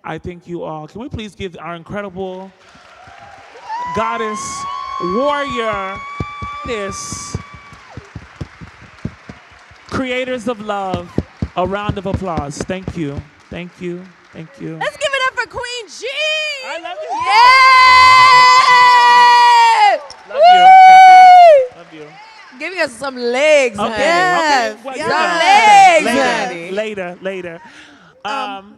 S1: I thank you all. Can we please give our incredible goddess, warrior, creators of love, a round of applause. Thank you, thank you, thank you.
S6: Let's give it up for Qween Jean!
S1: I love you.
S7: Yeah!
S1: Love you. Love you.
S7: Giving us some legs, honey.
S6: Yes.
S1: Well,
S6: Yes.
S7: Some legs, honey.
S1: Later.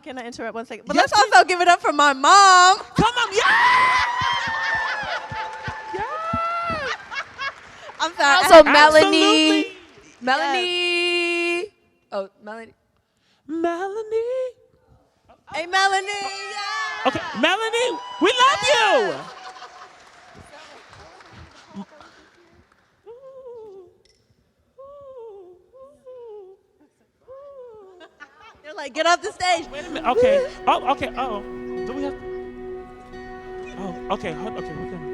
S6: Can I interrupt 1 second? But let's also give it up for my mom.
S1: Come on, yeah!
S6: I'm sorry.
S7: Also, Melanie.
S1: Absolutely.
S7: Melanie. Oh, Melanie.
S1: Melanie.
S6: Hey, Melanie. Yeah.
S1: Okay, Melanie, we love you.
S6: They're like, get off the stage.
S1: Wait a minute. Okay. Oh, okay. Oh, do we have? Oh, okay. Okay, we're good.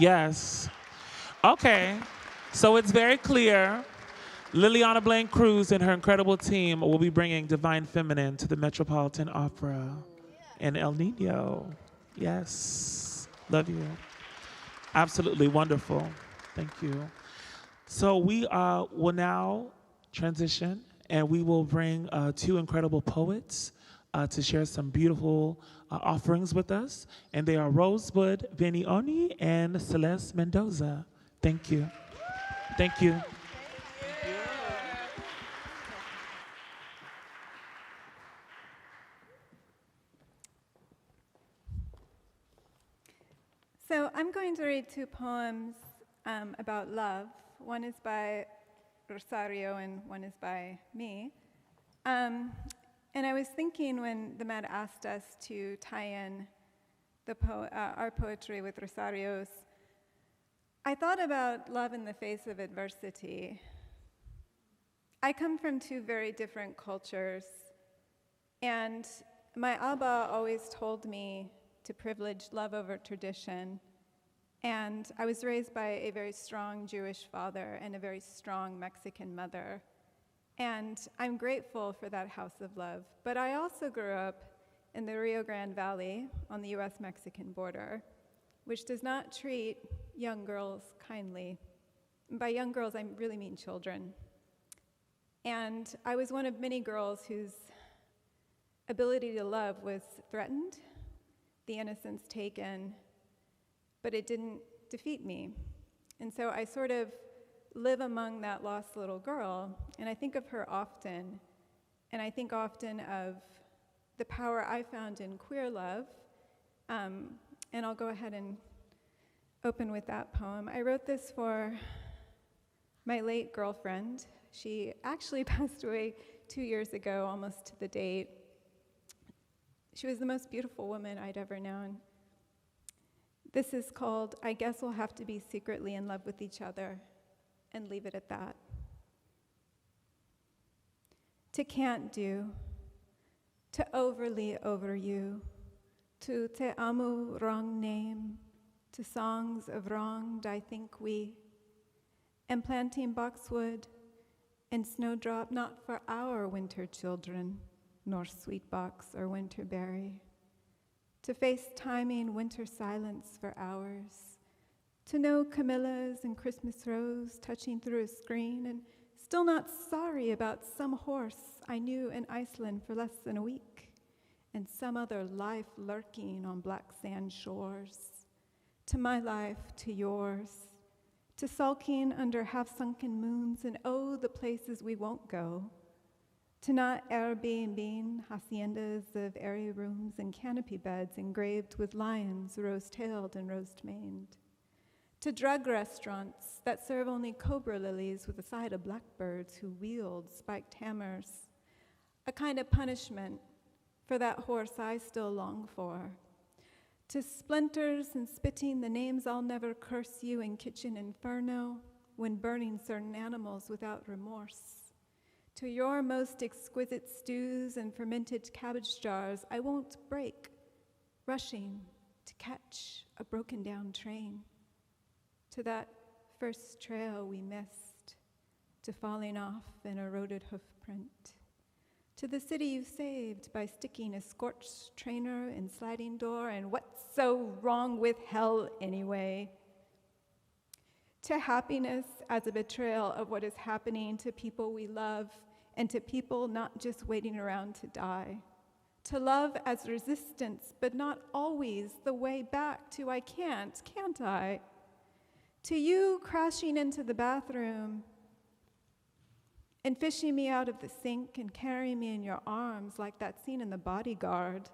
S1: Yes. Okay. So it's very clear. Lileana Blain-Cruz and her incredible team will be bringing Divine Feminine to the Metropolitan Opera in El Nino. Yes. Love you. Absolutely wonderful. Thank you. So we will now transition, and we will bring two incredible poets to share some beautiful offerings with us. And they are Rosebud Venioni and Celeste Mendoza. Thank you. Thank you.
S9: So I'm going to read two poems about love. One is by Rosario and one is by me. And I was thinking when the Met asked us to tie in our poetry with Rosario's, I thought about love in the face of adversity. I come from two very different cultures, and my Abba always told me to privilege love over tradition. And I was raised by a very strong Jewish father and a very strong Mexican mother. And I'm grateful for that house of love. But I also grew up in the Rio Grande Valley on the US-Mexican border, which does not treat young girls kindly. And by young girls, I really mean children. And I was one of many girls whose ability to love was threatened, the innocence taken, but it didn't defeat me. And so I sort of live among that lost little girl, and I think of her often, and I think often of the power I found in queer love, and I'll go ahead and open with that poem. I wrote this for my late girlfriend. She actually passed away 2 years ago, almost to the date. She was the most beautiful woman I'd ever known. This is called, I Guess We'll Have to Be Secretly in Love with Each Other, and leave it at that. To can't do, to overly over you, to te amo wrong name, to songs of wronged I think we, and planting boxwood and snowdrop not for our winter children, nor sweet box or winterberry, to face timing winter silence for hours, to know camellias and Christmas rose touching through a screen, and still not sorry about some horse I knew in Iceland for less than a week, and some other life lurking on black sand shores, to my life, to yours, to sulking under half-sunken moons, and oh, the places we won't go, to not Airbnb haciendas of airy rooms and canopy beds engraved with lions, rose-tailed and rose-maned, to drug restaurants that serve only cobra lilies with a side of blackbirds who wield spiked hammers, a kind of punishment for that horse I still long for, to splinters and spitting the names I'll never curse you in kitchen inferno when burning certain animals without remorse, to your most exquisite stews and fermented cabbage jars I won't break, rushing to catch a broken down train, to that first trail we missed, to falling off an eroded hoofprint, to the city you saved by sticking a scorched trainer in sliding door, and what's so wrong with hell anyway, to happiness as a betrayal of what is happening to people we love and to people not just waiting around to die, to love as resistance, but not always the way back to I can't I? To you crashing into the bathroom and fishing me out of the sink and carrying me in your arms like that scene in The Bodyguard.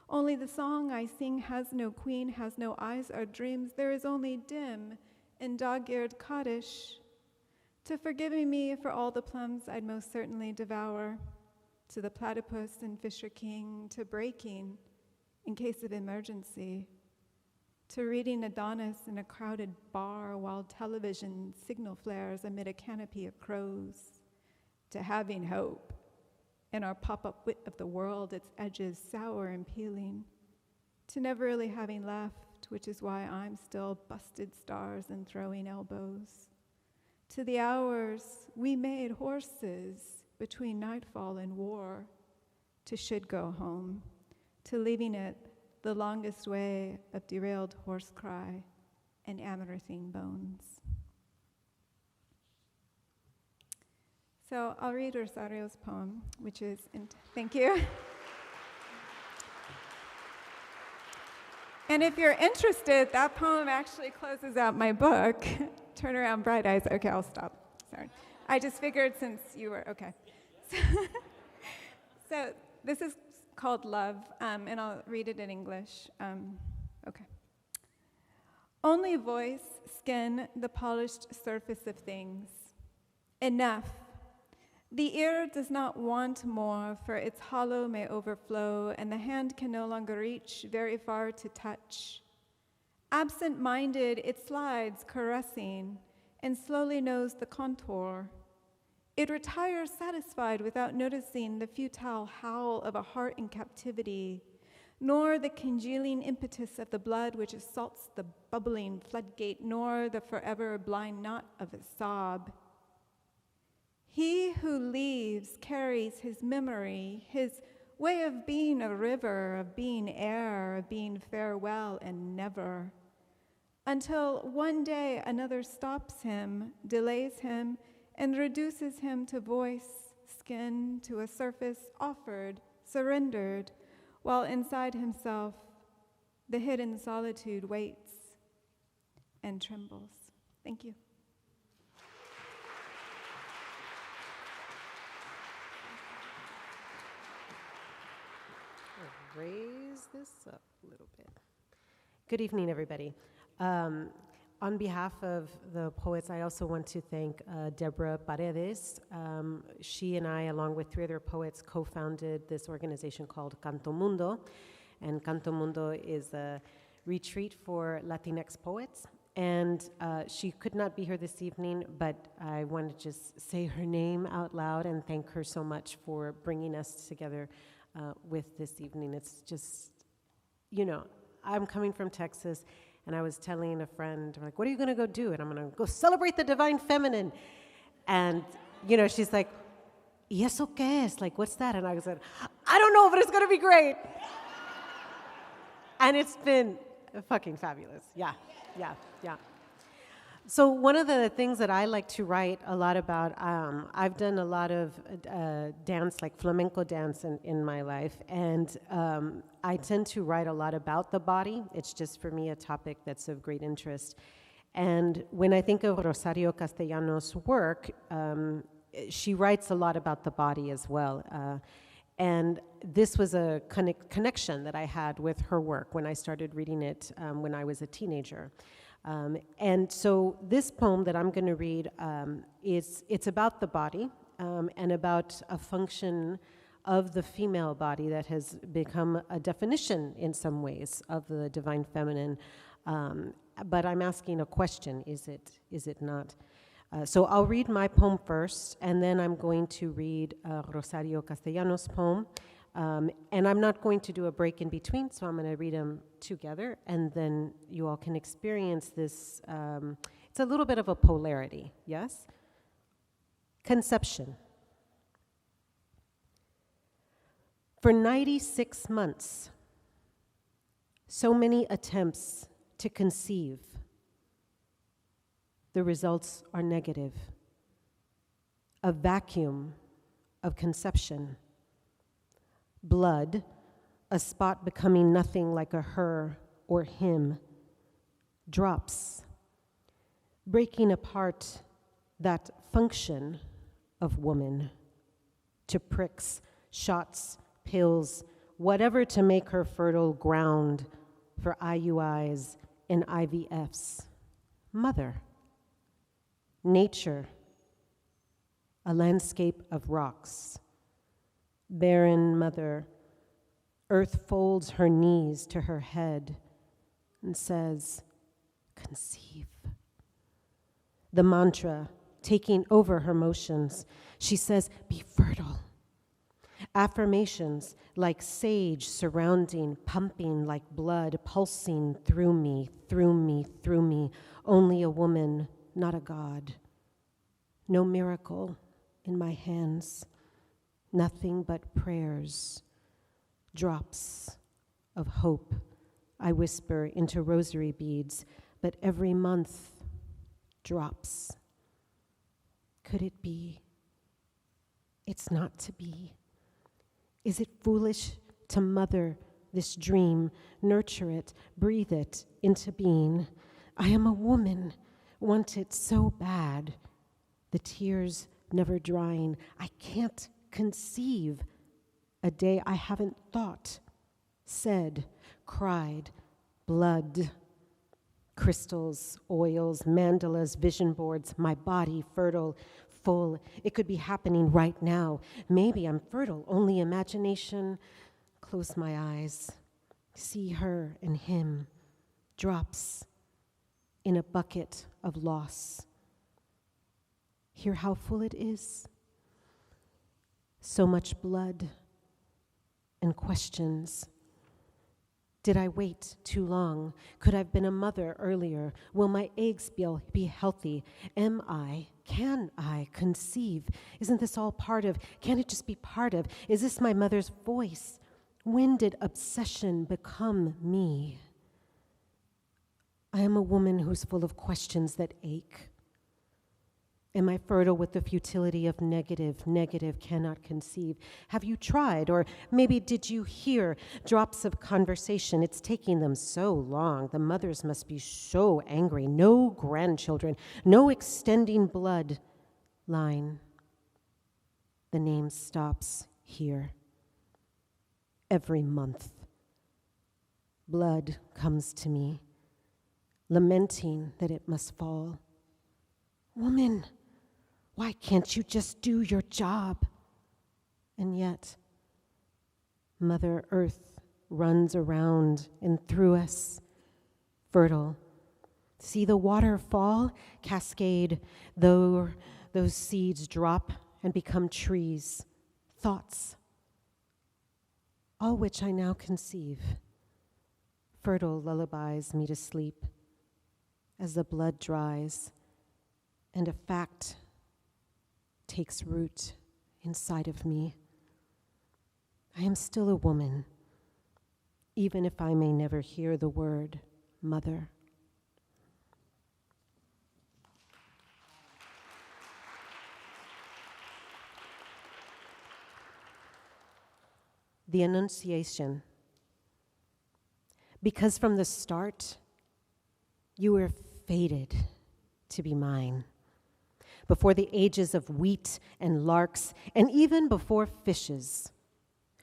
S9: Only the song I sing has no queen, has no eyes or dreams. There is only dim and dog-eared Kaddish. To forgiving me for all the plums I'd most certainly devour. To the platypus and Fisher King. To breaking in case of emergency. To reading Adonis in a crowded bar while television signal flares amid a canopy of crows. To having hope in our pop-up wit of the world, its edges sour and peeling. To never really having left which is why I'm still busted stars and throwing elbows. To the hours we made horses between nightfall and war, to should go home, to leaving it the longest way of derailed horse cry and amaranthine bones. So I'll read Rosario's poem, which is, thank you. And if you're interested, that poem actually closes out my book, Turn Around Bright Eyes. Okay, I'll stop, sorry. I just figured since you were, okay. So this is called Love, and I'll read it in English. Okay. Only voice, skin, the polished surface of things. Enough. The ear does not want more, for its hollow may overflow, and the hand can no longer reach very far to touch. Absent-minded, it slides, caressing, and slowly knows the contour. It retires satisfied without noticing the futile howl of a heart in captivity, nor the congealing impetus of the blood which assaults the bubbling floodgate, nor the forever blind knot of a sob. He who leaves carries his memory, his way of being a river, of being air, of being farewell and never, until one day another stops him, delays him, and reduces him to voice, skin, to a surface offered, surrendered, while inside himself the hidden solitude waits and trembles. Thank you.
S2: Raise this up a little bit. Good evening, everybody. On behalf of the poets, I also want to thank Deborah Paredez. She and I, along with 3 other poets, co-founded this organization called Canto Mundo. And Canto Mundo is a retreat for Latinx poets. And she could not be here this evening, but I want to just say her name out loud and thank her so much for bringing us together with this evening. It's just, you know, I'm coming from Texas, and I was telling a friend, like, what are you going to go do? And I'm going to go celebrate the divine feminine. And, you know, she's like, ¿y eso qué es? Like, what's that? And I said, I don't know, but it's going to be great. And it's been fucking fabulous. Yeah. So one of the things that I like to write a lot about, I've done a lot of dance, like flamenco dance in my life, and I tend to write a lot about the body. It's just, for me, a topic that's of great interest. And when I think of Rosario Castellanos' work, she writes a lot about the body as well. And this was a connection that I had with her work when I started reading it when I was a teenager. And so this poem that I'm going to read, it's about the body and about a function of the female body that has become a definition in some ways of the divine feminine. But I'm asking a question, is it not? So I'll read my poem first, and then I'm going to read Rosario Castellanos' poem. And I'm not going to do a break in between, so I'm going to read them together, and then you all can experience this. It's a little bit of a polarity, yes? Conception. For 96 months, so many attempts to conceive. The results are negative. A vacuum of conception. Blood, a spot becoming nothing like a her or him, drops, breaking apart that function of woman to pricks, shots, pills, whatever to make her fertile ground for IUIs and IVFs. Mother. Nature, a landscape of rocks. Barren mother, earth folds her knees to her head and says, conceive. The mantra taking over her motions, she says, be fertile. Affirmations like sage surrounding, pumping like blood, pulsing through me, through me, through me. Only a woman, not a god. No miracle in my hands. Nothing but prayers. Drops of hope I whisper into rosary beads, but every month, drops. Could it be? It's not to be. Is it foolish to mother this dream, nurture it, breathe it into being? I am a woman, want it so bad. The tears never drying. I can't conceive a day I haven't thought, said, cried, blood, crystals, oils, mandalas, vision boards, my body fertile, full. It could be happening right now. Maybe I'm fertile, only imagination. Close my eyes, see her and him, drops in a bucket of loss. Hear how full it is. So much blood and questions. Did I wait too long? Could I have been a mother earlier? Will my eggs be healthy? Am I? Can I conceive? Isn't this all part of? Can it just be part of? Is this my mother's voice? When did obsession become me? I am a woman who's full of questions that ache. Am I fertile with the futility of negative cannot conceive? Have you tried, or maybe did you hear drops of conversation? It's taking them so long. The mothers must be so angry. No grandchildren, no extending blood line. The name stops here. Every month, blood comes to me, lamenting that it must fall. Woman, why can't you just do your job? And yet, Mother Earth runs around and through us, fertile. See the water fall, cascade, though those seeds drop and become trees, thoughts, all which I now conceive. Fertile lullabies me to sleep as the blood dries and a fact takes root inside of me. I am still a woman, even if I may never hear the word mother. The Annunciation. Because from the start, you were fated to be mine. Before the ages of wheat and larks, and even before fishes.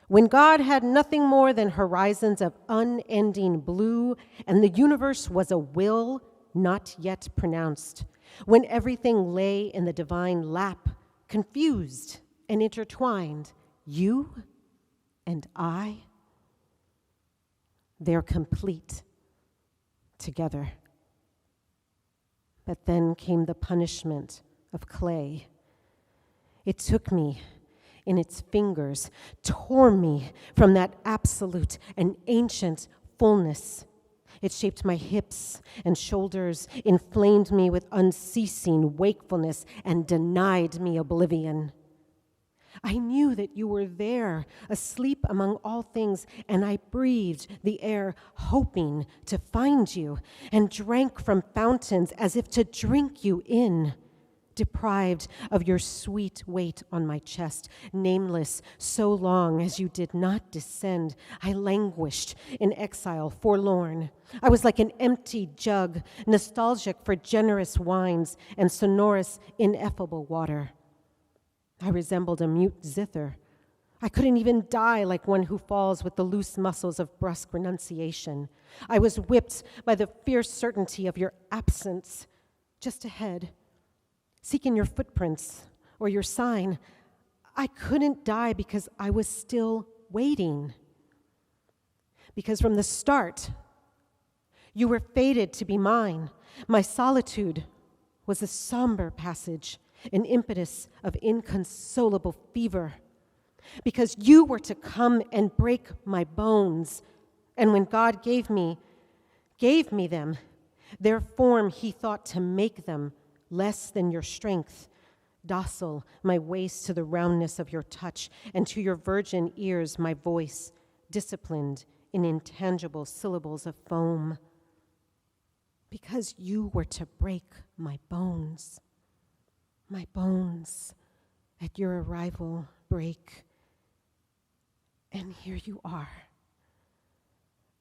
S2: When God had nothing more than horizons of unending blue, and the universe was a will not yet pronounced. When everything lay in the divine lap, confused and intertwined, you and I, they're complete together. But then came the punishment of clay. It took me in its fingers, tore me from that absolute and ancient fullness. It shaped my hips and shoulders, inflamed me with unceasing wakefulness, and denied me oblivion. I knew that you were there, asleep among all things, and I breathed the air, hoping to find you, and drank from fountains as if to drink you in. Deprived of your sweet weight on my chest, nameless so long as you did not descend, I languished in exile, forlorn. I was like an empty jug, nostalgic for generous wines and sonorous, ineffable water. I resembled a mute zither. I couldn't even die like one who falls with the loose muscles of brusque renunciation. I was whipped by the fierce certainty of your absence, just ahead, seeking your footprints or your sign. I couldn't die because I was still waiting. Because from the start, you were fated to be mine. My solitude was a somber passage, an impetus of inconsolable fever. because you were to come and break my bones. And when God gave me them, their form he thought to make them less than your strength, docile my waist to the roundness of your touch, and to your virgin ears my voice, disciplined in intangible syllables of foam. Because you were to break my bones at your arrival break. And here you are,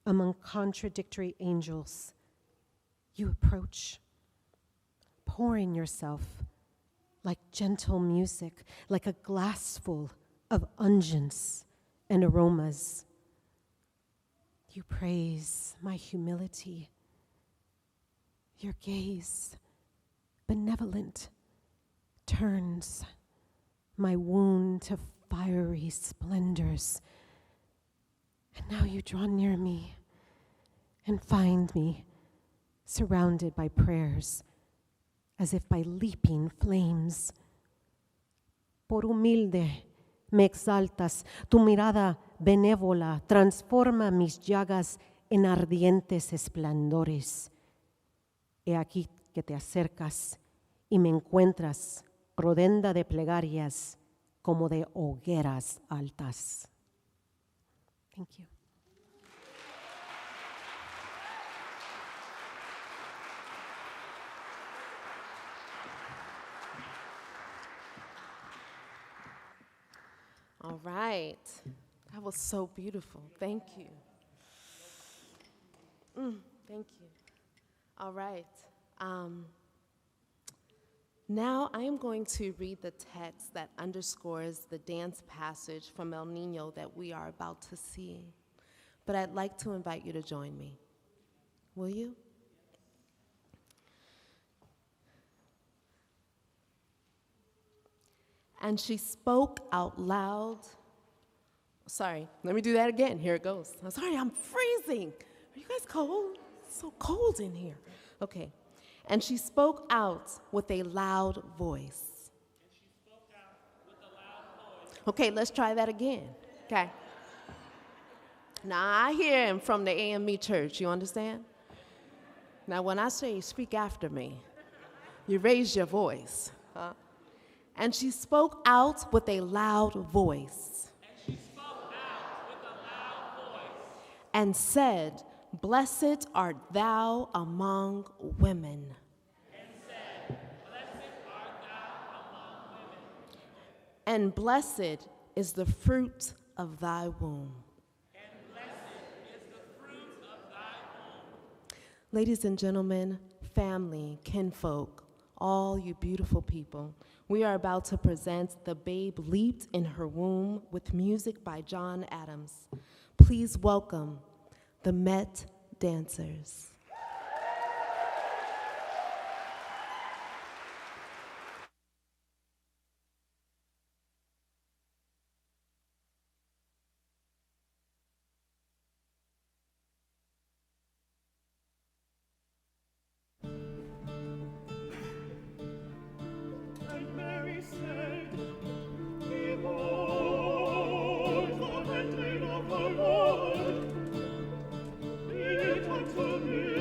S2: among contradictory angels. You approach, pouring yourself like gentle music, like a glassful of unguents and aromas. You praise my humility. Your gaze, benevolent, turns my wound to fiery splendors. And now you draw near me and find me surrounded by prayers, as if by leaping flames. Por humilde me exaltas, tu mirada benévola transforma mis llagas en ardientes esplendores. He aquí que te acercas y me encuentras rodenda de plegarias como de hogueras altas. Thank you.
S8: All right. That was so beautiful. Thank you. Thank you. All right. Now I am going to read the text that underscores the dance passage from El Nino that we are about to see. But I'd like to invite you to join me. Will you? And she spoke out loud. Sorry, let me do that again. Here it goes. I'm sorry, I'm freezing. Are you guys cold? It's so cold in here. Okay. And she spoke out with a loud voice. Okay, let's try that again. Okay. Now, I hear him from the AME church, you understand? Now, when I say speak after me, you raise your voice. Huh? And she spoke out with a loud voice. And said, "Blessed art thou among women." And blessed is the fruit of thy womb. Ladies and gentlemen, family, kinfolk, all you beautiful people, we are about to present The Babe Leaped in Her Womb with music by John Adams. Please welcome the Met Dancers.
S10: To me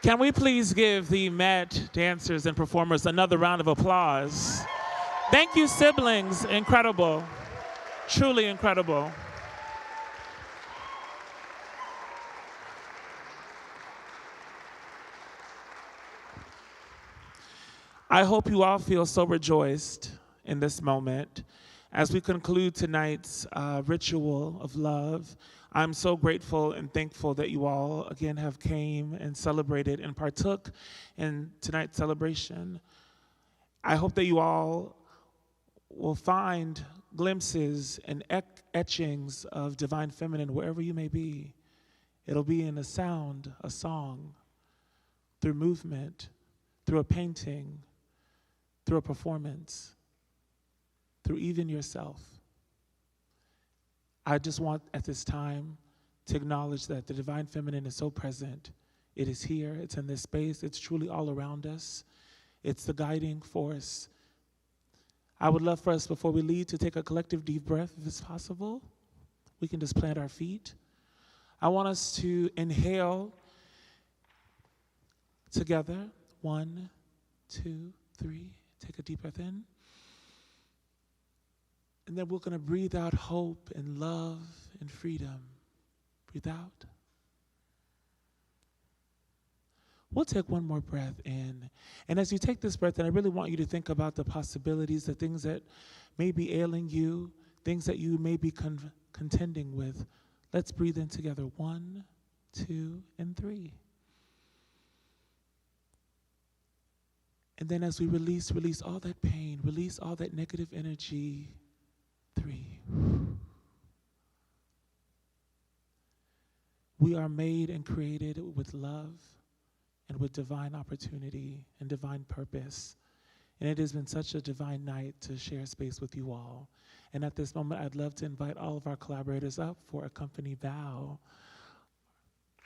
S1: Can we please give the Met dancers and performers another round of applause? Thank you, siblings. Incredible. Truly incredible. I hope you all feel so rejoiced in this moment. As we conclude tonight's ritual of love, I'm so grateful and thankful that you all again have came and celebrated and partook in tonight's celebration. I hope that you all will find glimpses and etchings of divine feminine wherever you may be. It'll be in a sound, a song, through movement, through a painting, through a performance, through even yourself. I just want at this time to acknowledge that the divine feminine is so present. It is here, it's in this space, it's truly all around us. It's the guiding force. I would love for us, before we leave, to take a collective deep breath, if it's possible. We can just plant our feet. I want us to inhale together. 1, 2, 3. Take a deep breath in. And then we're going to breathe out hope and love and freedom. Breathe out. We'll take one more breath in. And as you take this breath in, I really want you to think about the possibilities, the things that may be ailing you, things that you may be contending with. Let's breathe in together. 1, 2, and 3. And then as we release all that pain, release all that negative energy. 3. We are made and created with love and with divine opportunity and divine purpose. And it has been such a divine night to share space with you all. And at this moment, I'd love to invite all of our collaborators up for a company bow.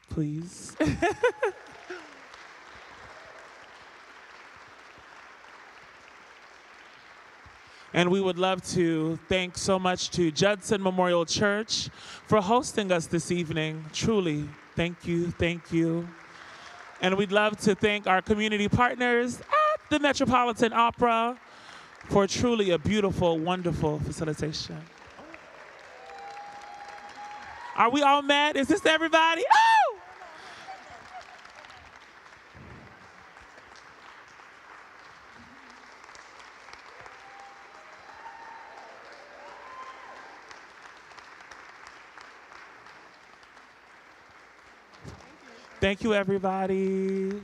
S1: Please. And we would love to thank so much to Judson Memorial Church for hosting us this evening. Truly, thank you, thank you. And we'd love to thank our community partners at the Metropolitan Opera for truly a beautiful, wonderful facilitation. Are we all mad? Is this everybody? Oh! Thank you, everybody.